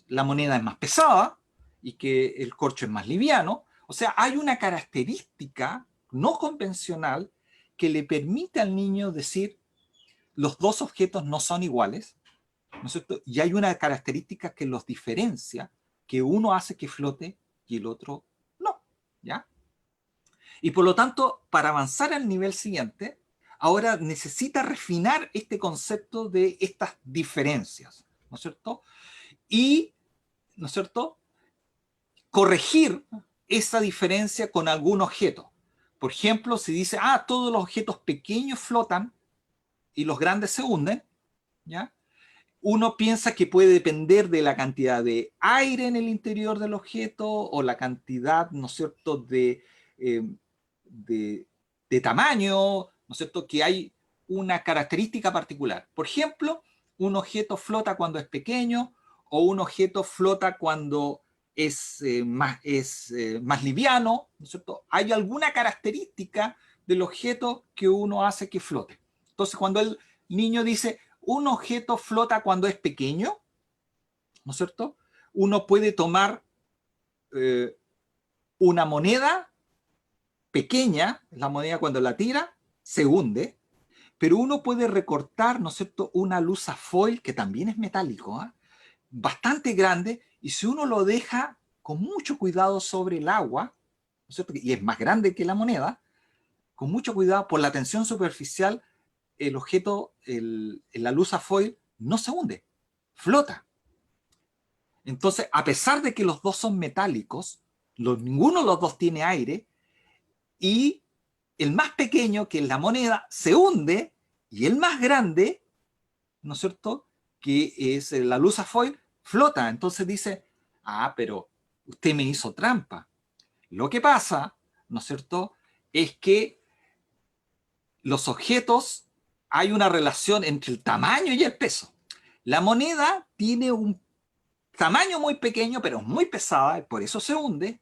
la moneda es más pesada y que el corcho es más liviano. O sea, hay una característica no convencional que le permite al niño decir los dos objetos no son iguales, ¿no es cierto? Y hay una característica que los diferencia, que uno hace que flote y el otro no, ¿ya? Y por lo tanto, para avanzar al nivel siguiente, ahora necesita refinar este concepto de estas diferencias, ¿no es cierto? Y, ¿no es cierto?, corregir esa diferencia con algún objeto. Por ejemplo, si dice, todos los objetos pequeños flotan y los grandes se hunden, ¿ya? Uno piensa que puede depender de la cantidad de aire en el interior del objeto o la cantidad, ¿no es cierto?, de tamaño, ¿no es cierto?, que hay una característica particular. Por ejemplo, un objeto flota cuando es pequeño o un objeto flota cuando es más liviano, ¿no es cierto? Hay alguna característica del objeto que uno hace que flote. Entonces, cuando el niño dice, un objeto flota cuando es pequeño, ¿no es cierto?, uno puede tomar una moneda pequeña, la moneda cuando la tira, se hunde, pero uno puede recortar, ¿no es cierto?, una lusafoil, que también es metálico, bastante grande, y si uno lo deja con mucho cuidado sobre el agua, ¿no es cierto?, y es más grande que la moneda, con mucho cuidado por la tensión superficial, el objeto, la lusafoil, no se hunde, flota. Entonces, a pesar de que los dos son metálicos, ninguno de los dos tiene aire, y el más pequeño, que es la moneda, se hunde, y el más grande, ¿no es cierto?, que es la lusafoil, flota. Entonces dice, pero usted me hizo trampa. Lo que pasa, ¿no es cierto?, es que los objetos, hay una relación entre el tamaño y el peso. La moneda tiene un tamaño muy pequeño, pero es muy pesada, y por eso se hunde.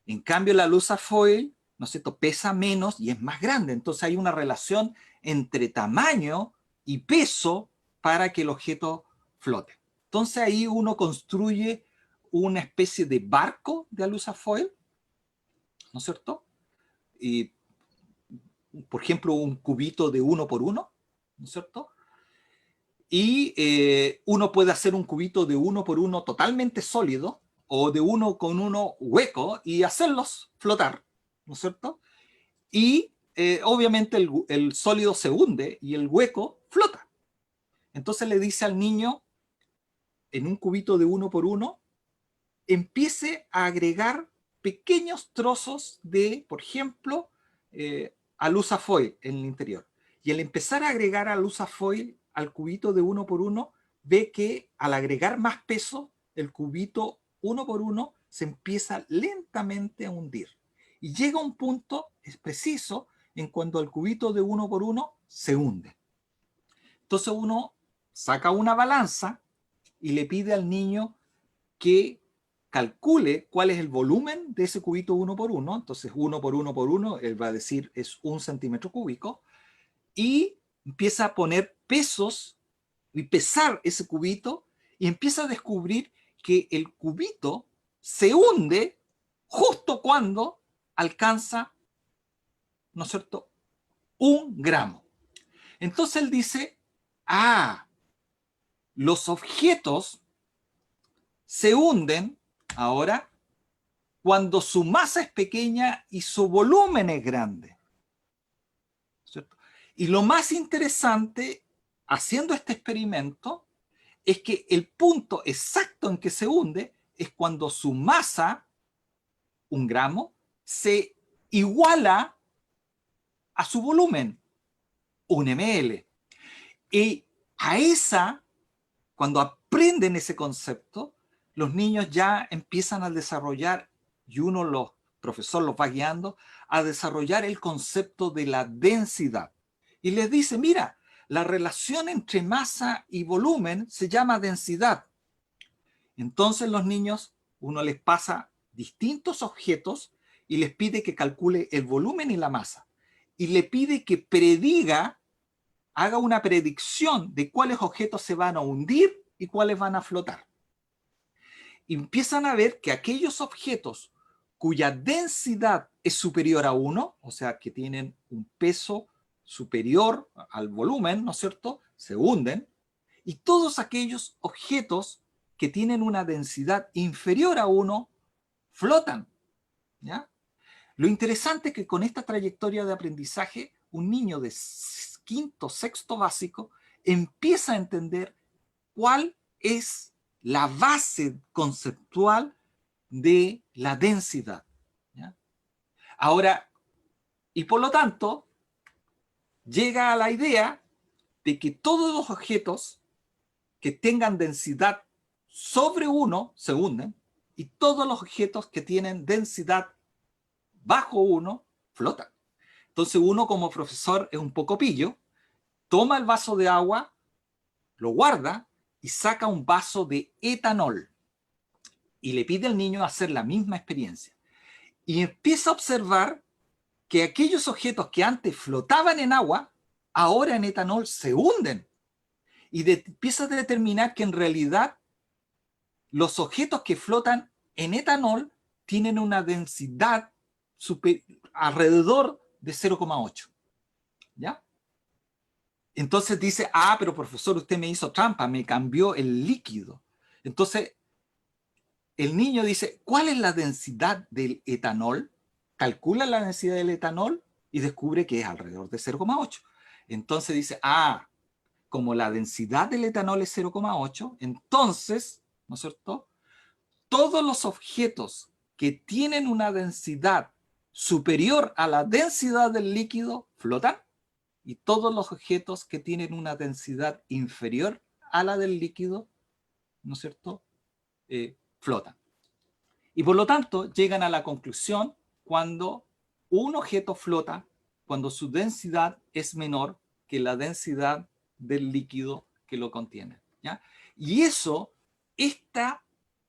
En cambio, la lusafoil, ¿no es cierto?, pesa menos y es más grande. Entonces hay una relación entre tamaño y peso para que el objeto flote. Entonces ahí uno construye una especie de barco de alusafoil, ¿no es cierto? Y, por ejemplo, un cubito de 1 por 1, ¿no es cierto? Y uno puede hacer un cubito de 1 por 1 totalmente sólido, o de 1 con 1 hueco, y hacerlos flotar, ¿no es cierto? Y obviamente el sólido se hunde y el hueco flota. Entonces le dice al niño, en un cubito de 1 por 1, empiece a agregar pequeños trozos de, por ejemplo, alusafoil en el interior. Y al empezar a agregar alusafoil al cubito de 1 por 1, ve que al agregar más peso, el cubito 1 por 1 se empieza lentamente a hundir. Y llega un punto preciso en cuando el cubito de 1 por 1 se hunde. Entonces uno saca una balanza y le pide al niño que calcule cuál es el volumen de ese cubito 1 por 1. Entonces 1 por 1 por 1, él va a decir es 1 centímetro cúbico, y empieza a poner pesos y pesar ese cubito, y empieza a descubrir que el cubito se hunde justo cuando alcanza, ¿no es cierto?, 1 gramo. Entonces él dice, los objetos se hunden ahora cuando su masa es pequeña y su volumen es grande, ¿cierto? Y lo más interesante, haciendo este experimento, es que el punto exacto en que se hunde es cuando su masa, 1 gramo, se iguala a su volumen, 1 ml. Y cuando aprenden ese concepto, los niños ya empiezan a desarrollar, y profesor los va guiando, a desarrollar el concepto de la densidad. Y les dice, mira, la relación entre masa y volumen se llama densidad. Entonces los niños, uno les pasa distintos objetos y les pide que calcule el volumen y la masa. Y le pide que haga una predicción de cuáles objetos se van a hundir y cuáles van a flotar. Y empiezan a ver que aquellos objetos cuya densidad es superior a 1, o sea, que tienen un peso superior al volumen, ¿no es cierto?, se hunden, y todos aquellos objetos que tienen una densidad inferior a 1 flotan, ¿ya? Lo interesante es que con esta trayectoria de aprendizaje, un niño de quinto, sexto básico empieza a entender cuál es la base conceptual de la densidad, ¿ya? Ahora, y por lo tanto, llega a la idea de que todos los objetos que tengan densidad sobre 1 se hunden, y todos los objetos que tienen densidad bajo 1 flotan. Entonces uno como profesor es un poco pillo, toma el vaso de agua, lo guarda y saca un vaso de etanol y le pide al niño hacer la misma experiencia. Y empieza a observar que aquellos objetos que antes flotaban en agua, ahora en etanol se hunden. Y empieza a determinar que en realidad los objetos que flotan en etanol tienen una densidad alrededor de 0,8. ¿Ya? Entonces dice, pero profesor, usted me hizo trampa, me cambió el líquido. Entonces, el niño dice, ¿cuál es la densidad del etanol? Calcula la densidad del etanol y descubre que es alrededor de 0,8. Entonces dice, como la densidad del etanol es 0,8, entonces, ¿no es cierto?, todos los objetos que tienen una densidad superior a la densidad del líquido flotan, y todos los objetos que tienen una densidad inferior a la del líquido, ¿no es cierto?, flotan. Y por lo tanto llegan a la conclusión cuando un objeto flota, cuando su densidad es menor que la densidad del líquido que lo contiene, ¿ya? Y este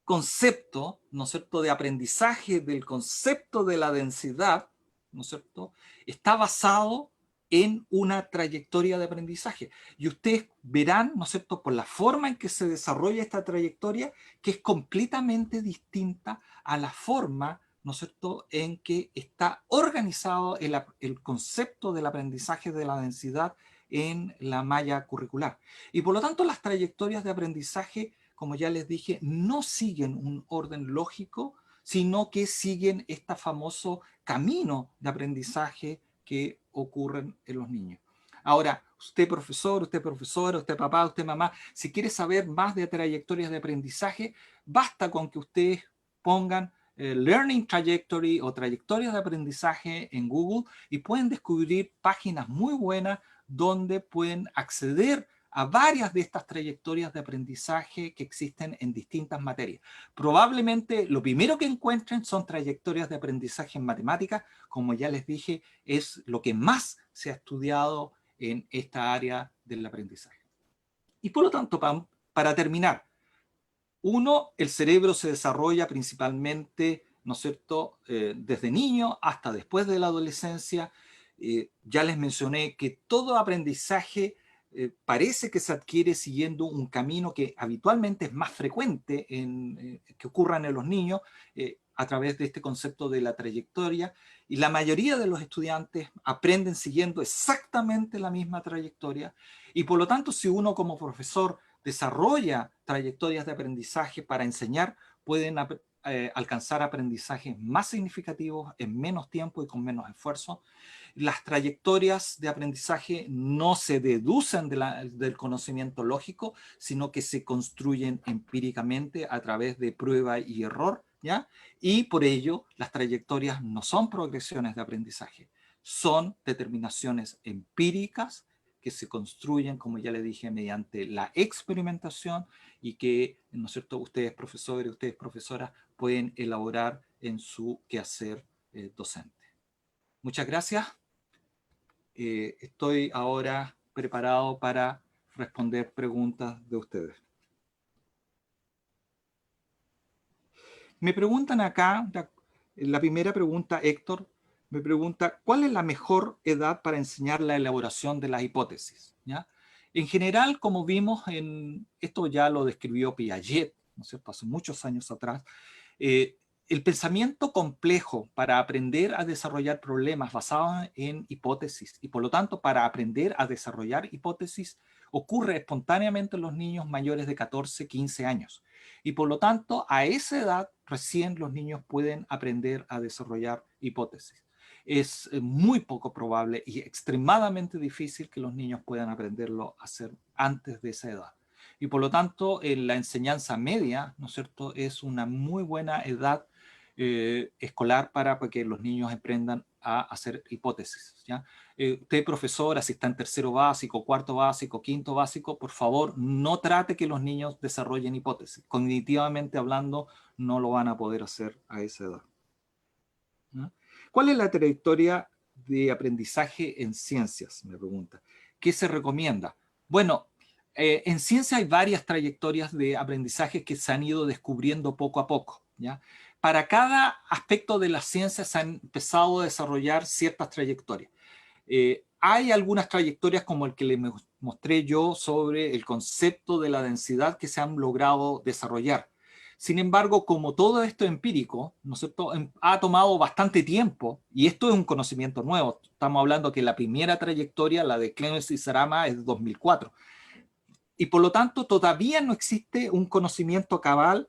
concepto, ¿no es cierto?, de aprendizaje del concepto de la densidad, ¿no es cierto?, está basado en una trayectoria de aprendizaje. Y ustedes verán, ¿no es cierto?, por la forma en que se desarrolla esta trayectoria, que es completamente distinta a la forma, ¿no es cierto?, en que está organizado el concepto del aprendizaje de la densidad en la malla curricular. Y por lo tanto, las trayectorias de aprendizaje, como ya les dije, no siguen un orden lógico, sino que siguen este famoso camino de aprendizaje que ocurren en los niños. Ahora, usted profesor, usted profesora, usted papá, usted mamá, si quiere saber más de trayectorias de aprendizaje, basta con que ustedes pongan Learning Trajectory o trayectorias de aprendizaje en Google y pueden descubrir páginas muy buenas donde pueden acceder a varias de estas trayectorias de aprendizaje que existen en distintas materias. Probablemente lo primero que encuentren son trayectorias de aprendizaje en matemáticas, como ya les dije, es lo que más se ha estudiado en esta área del aprendizaje. Y por lo tanto, para terminar, uno, el cerebro se desarrolla principalmente, ¿no es cierto?, desde niño hasta después de la adolescencia. Ya les mencioné que todo aprendizaje parece que se adquiere siguiendo un camino que habitualmente es más frecuente que ocurran en los niños a través de este concepto de la trayectoria, y la mayoría de los estudiantes aprenden siguiendo exactamente la misma trayectoria, y por lo tanto, si uno como profesor desarrolla trayectorias de aprendizaje para enseñar, pueden alcanzar aprendizajes más significativos en menos tiempo y con menos esfuerzo. Las trayectorias de aprendizaje no se deducen del conocimiento lógico, sino que se construyen empíricamente a través de prueba y error, ¿ya? Y por ello, las trayectorias no son progresiones de aprendizaje, son determinaciones empíricas que se construyen, como ya le dije, mediante la experimentación y que, ¿no es cierto?, ustedes profesores, ustedes profesoras pueden elaborar en su quehacer docente. Muchas gracias. Estoy ahora preparado para responder preguntas de ustedes. Me preguntan acá, la primera pregunta, Héctor, me pregunta, ¿cuál es la mejor edad para enseñar la elaboración de las hipótesis? ¿Ya? En general, como vimos, esto ya lo describió Piaget, ¿no es cierto?, hace muchos años atrás, el pensamiento complejo para aprender a desarrollar problemas basados en hipótesis y por lo tanto para aprender a desarrollar hipótesis ocurre espontáneamente en los niños mayores de 14, 15 años. Y por lo tanto a esa edad recién los niños pueden aprender a desarrollar hipótesis. Es muy poco probable y extremadamente difícil que los niños puedan aprenderlo a hacer antes de esa edad. Y por lo tanto, la enseñanza media, ¿no es cierto?, es una muy buena edad escolar para que los niños aprendan a hacer hipótesis, ¿ya? Usted, profesora, si está en tercero básico, cuarto básico, quinto básico, por favor, no trate que los niños desarrollen hipótesis. Cognitivamente hablando, no lo van a poder hacer a esa edad, ¿no? ¿Cuál es la trayectoria de aprendizaje en ciencias? Me pregunta. ¿Qué se recomienda? Bueno, en ciencia hay varias trayectorias de aprendizaje que se han ido descubriendo poco a poco, ¿ya? Para cada aspecto de la ciencia se han empezado a desarrollar ciertas trayectorias. Hay algunas trayectorias como el que les mostré yo sobre el concepto de la densidad que se han logrado desarrollar. Sin embargo, como todo esto es empírico, ¿no es cierto?, ha tomado bastante tiempo, y esto es un conocimiento nuevo. Estamos hablando que la primera trayectoria, la de Clemens y Sarama, es de 2004. Y por lo tanto, todavía no existe un conocimiento cabal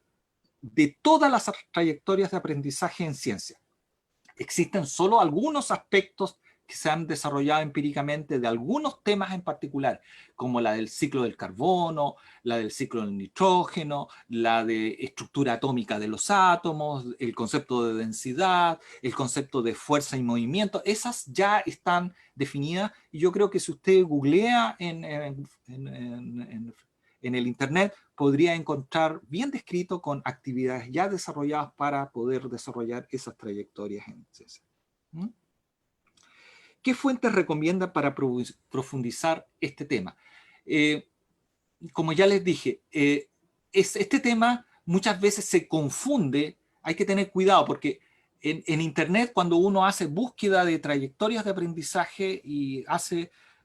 de todas las trayectorias de aprendizaje en ciencia. Existen solo algunos aspectos que se han desarrollado empíricamente de algunos temas en particular, como la del ciclo del carbono, la del ciclo del nitrógeno, la de estructura atómica de los átomos, el concepto de densidad, el concepto de fuerza y movimiento. Esas ya están definidas y yo creo que si usted googlea en el Internet, podría encontrar bien descrito con actividades ya desarrolladas para poder desarrollar esas trayectorias en ciencia. ¿Mm? ¿Qué fuentes recomiendan para profundizar este tema? Como ya les dije, este tema muchas veces se confunde, hay que tener cuidado porque En Internet, cuando uno hace búsqueda de trayectorias de aprendizaje y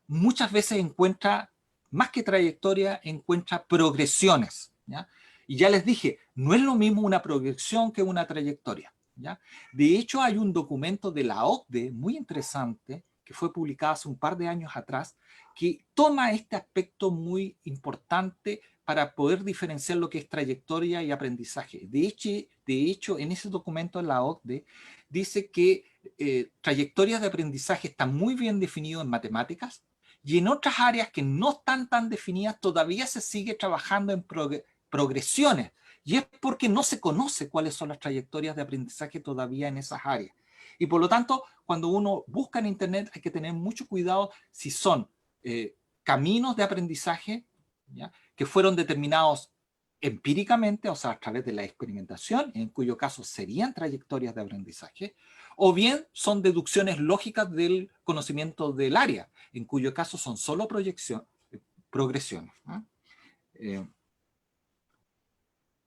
muchas veces encuentra, más que trayectoria, encuentra progresiones, ¿ya? Y ya les dije, no es lo mismo una progresión que una trayectoria, ¿ya? De hecho, hay un documento de la OCDE muy interesante que fue publicado hace un par de años atrás, que toma este aspecto muy importante para poder diferenciar lo que es trayectoria y aprendizaje. De hecho, en ese documento la OCDE dice que trayectorias de aprendizaje están muy bien definidas en matemáticas y en otras áreas que no están tan definidas todavía se sigue trabajando en progresiones. Y es porque no se conoce cuáles son las trayectorias de aprendizaje todavía en esas áreas. Y por lo tanto, cuando uno busca en Internet hay que tener mucho cuidado si son caminos de aprendizaje, ¿ya?, que fueron determinados empíricamente, o sea, a través de la experimentación, en cuyo caso serían trayectorias de aprendizaje, o bien son deducciones lógicas del conocimiento del área, en cuyo caso son solo progresiones, ¿no?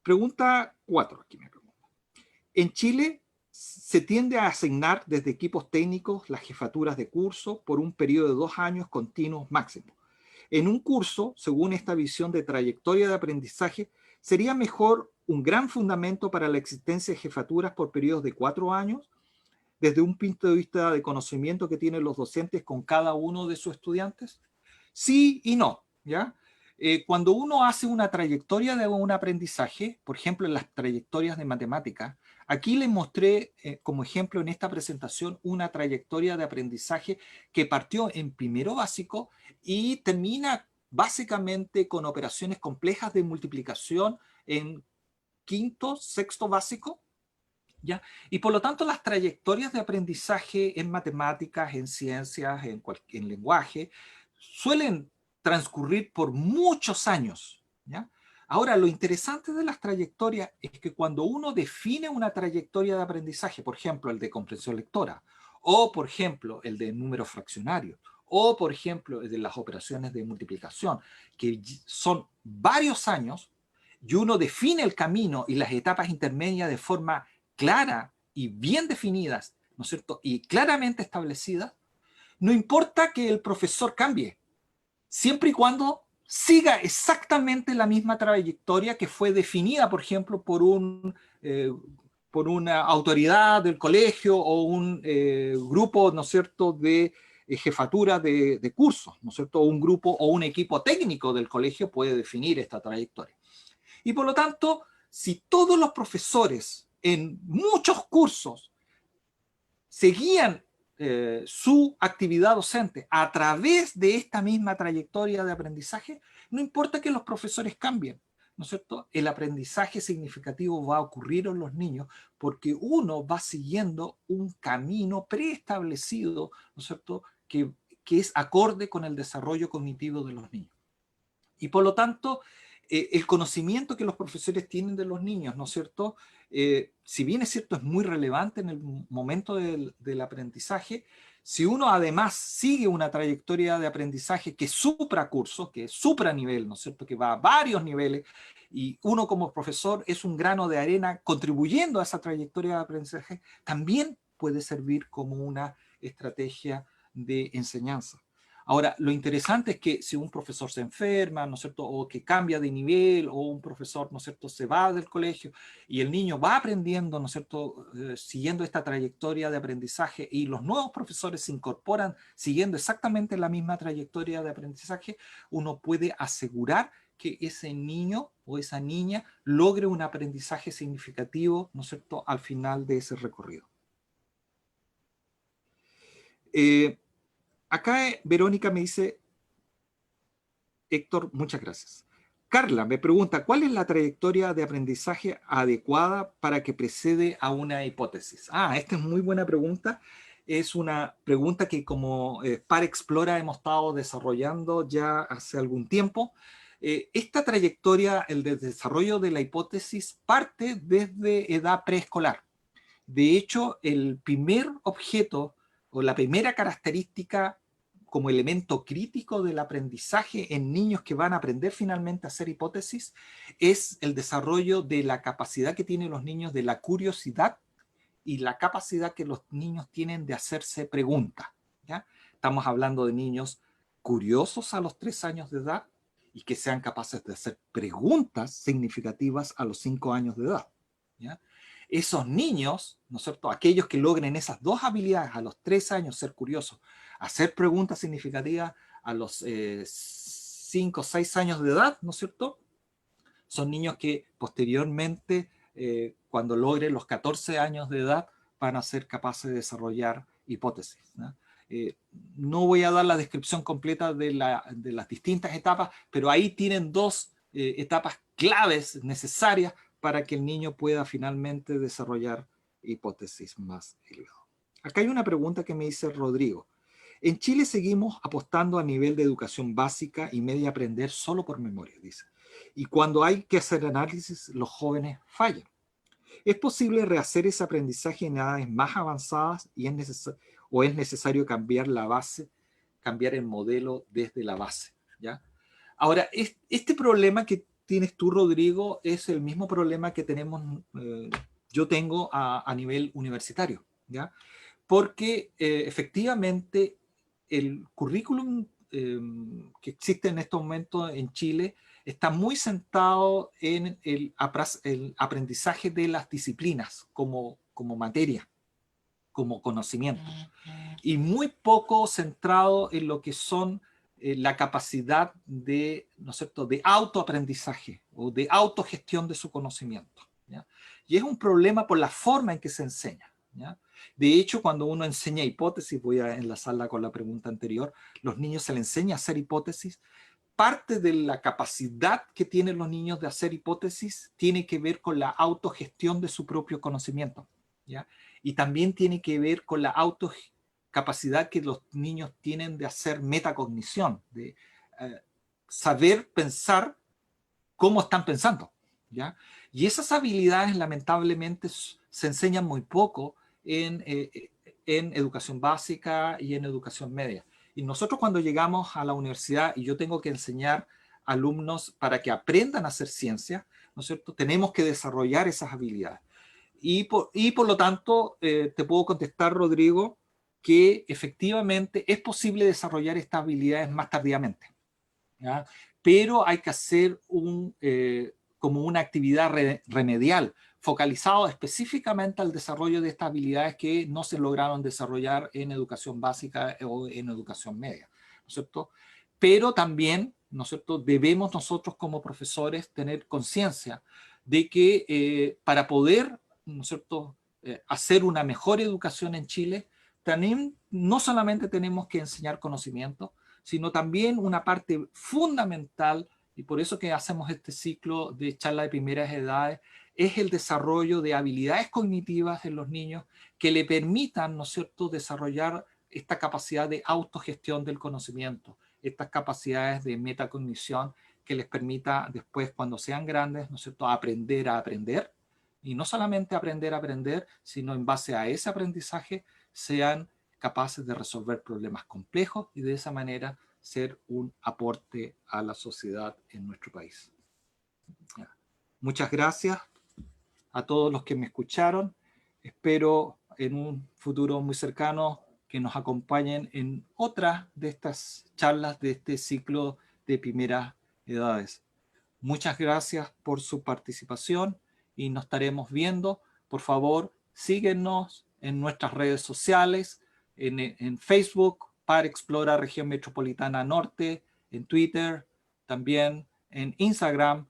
Pregunta 4, aquí me pregunta. En Chile se tiende a asignar desde equipos técnicos las jefaturas de curso por un periodo de 2 años continuos máximo. En un curso, según esta visión de trayectoria de aprendizaje, sería mejor un gran fundamento para la existencia de jefaturas por periodos de 4 años, desde un punto de vista de conocimiento que tienen los docentes con cada uno de sus estudiantes. Sí y no, ¿ya? Cuando uno hace una trayectoria de un aprendizaje, por ejemplo, en las trayectorias de matemáticas, aquí les mostré como ejemplo en esta presentación una trayectoria de aprendizaje que partió en primero básico y termina básicamente con operaciones complejas de multiplicación en quinto, sexto básico, ¿ya? Y por lo tanto las trayectorias de aprendizaje en matemáticas, en ciencias, en lenguaje, suelen transcurrir por muchos años, ¿ya? Ahora, lo interesante de las trayectorias es que cuando uno define una trayectoria de aprendizaje, por ejemplo, el de comprensión lectora, o por ejemplo, el de números fraccionarios, o por ejemplo, el de las operaciones de multiplicación, que son varios años, y uno define el camino y las etapas intermedias de forma clara y bien definidas, ¿no es cierto?, y claramente establecidas, no importa que el profesor cambie, siempre y cuando siga exactamente la misma trayectoria que fue definida, por ejemplo, por una autoridad del colegio o un grupo, ¿no es cierto?, de jefatura de cursos, ¿no es cierto?, o un grupo o un equipo técnico del colegio puede definir esta trayectoria. Y por lo tanto, si todos los profesores en muchos cursos seguían su actividad docente a través de esta misma trayectoria de aprendizaje, no importa que los profesores cambien, ¿no es cierto? El aprendizaje significativo va a ocurrir en los niños porque uno va siguiendo un camino preestablecido, ¿no es cierto?, que es acorde con el desarrollo cognitivo de los niños. Y por lo tanto, el conocimiento que los profesores tienen de los niños, ¿no es cierto?, si bien es cierto, es muy relevante en el momento del aprendizaje, si uno además sigue una trayectoria de aprendizaje que supra cursos, que supra nivel, ¿no es cierto?, que va a varios niveles, y uno como profesor es un grano de arena contribuyendo a esa trayectoria de aprendizaje, también puede servir como una estrategia de enseñanza. Ahora, lo interesante es que si un profesor se enferma, ¿no es cierto?, o que cambia de nivel, o un profesor, ¿no es cierto?, se va del colegio y el niño va aprendiendo, ¿no es cierto?, siguiendo esta trayectoria de aprendizaje y los nuevos profesores se incorporan siguiendo exactamente la misma trayectoria de aprendizaje, uno puede asegurar que ese niño o esa niña logre un aprendizaje significativo, ¿no es cierto?, al final de ese recorrido. Acá Verónica me dice, Héctor, muchas gracias. Carla me pregunta, ¿cuál es la trayectoria de aprendizaje adecuada para que precede a una hipótesis? Esta es muy buena pregunta. Es una pregunta que como Par Explora hemos estado desarrollando ya hace algún tiempo. Esta trayectoria, el de desarrollo de la hipótesis, parte desde edad preescolar. De hecho, el primer objeto o la primera característica como elemento crítico del aprendizaje en niños que van a aprender finalmente a hacer hipótesis es el desarrollo de la capacidad que tienen los niños de la curiosidad y la capacidad que los niños tienen de hacerse preguntas, ¿ya? Estamos hablando de niños curiosos a los 3 años de edad y que sean capaces de hacer preguntas significativas a los 5 años de edad, ¿ya? Esos niños, ¿no es cierto?, aquellos que logren esas dos habilidades a los 3 años, ser curiosos, hacer preguntas significativas a los 5 o 6 años de edad, ¿no es cierto?, son niños que posteriormente, cuando logren los 14 años de edad, van a ser capaces de desarrollar hipótesis, ¿no? No voy a dar la descripción completa de las distintas etapas, pero ahí tienen dos etapas claves necesarias para que el niño pueda finalmente desarrollar hipótesis más elevadas. Acá hay una pregunta que me dice Rodrigo. En Chile seguimos apostando a nivel de educación básica y media aprender solo por memoria, dice. Y cuando hay que hacer análisis, los jóvenes fallan. ¿Es posible rehacer ese aprendizaje en edades más avanzadas o es necesario cambiar la base, cambiar el modelo desde la base? ¿Ya? Ahora, este problema que tienes tú, Rodrigo, es el mismo problema que yo tengo a nivel universitario, ¿ya? Porque efectivamente el currículum que existe en estos momentos en Chile está muy centrado en el aprendizaje de las disciplinas como materia, como conocimiento, y muy poco centrado en lo que son la capacidad de, ¿no es cierto?, de autoaprendizaje o de autogestión de su conocimiento, ¿ya? Y es un problema por la forma en que se enseña, ¿ya? De hecho, cuando uno enseña hipótesis, voy a enlazarla con la pregunta anterior, los niños se les enseña a hacer hipótesis. Parte de la capacidad que tienen los niños de hacer hipótesis tiene que ver con la autogestión de su propio conocimiento, ¿ya? Y también tiene que ver con la autocapacidad que los niños tienen de hacer metacognición, de saber pensar cómo están pensando, ¿ya? Y esas habilidades lamentablemente se enseñan muy poco en educación básica y en educación media. Y nosotros cuando llegamos a la universidad y yo tengo que enseñar alumnos para que aprendan a hacer ciencia, ¿no es cierto?, tenemos que desarrollar esas habilidades. Y por lo tanto, te puedo contestar, Rodrigo, que efectivamente es posible desarrollar estas habilidades más tardíamente, ¿ya? Pero hay que hacer como una actividad remedial, focalizado específicamente al desarrollo de estas habilidades que no se lograron desarrollar en educación básica o en educación media, ¿no es cierto? Pero también, ¿no es cierto?, debemos nosotros como profesores tener conciencia de que para poder, ¿no es cierto?, hacer una mejor educación en Chile, también no solamente tenemos que enseñar conocimiento, sino también una parte fundamental, y por eso que hacemos este ciclo de charla de primeras edades, es el desarrollo de habilidades cognitivas en los niños que le permitan, ¿no es cierto?, desarrollar esta capacidad de autogestión del conocimiento, estas capacidades de metacognición que les permita después, cuando sean grandes, ¿no es cierto?, aprender a aprender, y no solamente aprender a aprender, sino en base a ese aprendizaje sean capaces de resolver problemas complejos y de esa manera ser un aporte a la sociedad en nuestro país. Muchas gracias a todos los que me escucharon. Espero en un futuro muy cercano que nos acompañen en otra de estas charlas de este ciclo de primeras edades. Muchas gracias por su participación y nos estaremos viendo. Por favor, síguenos en nuestras redes sociales, en Facebook, para Explora Región Metropolitana Norte, en Twitter, también en Instagram,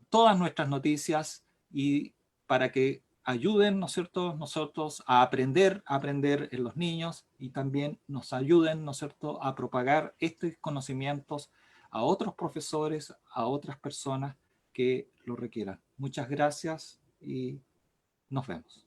todas nuestras noticias y para que ayuden, ¿no es cierto?, nosotros a aprender en los niños y también nos ayuden, ¿no es cierto?, a propagar estos conocimientos a otros profesores, a otras personas que lo requieran. Muchas gracias y nos vemos.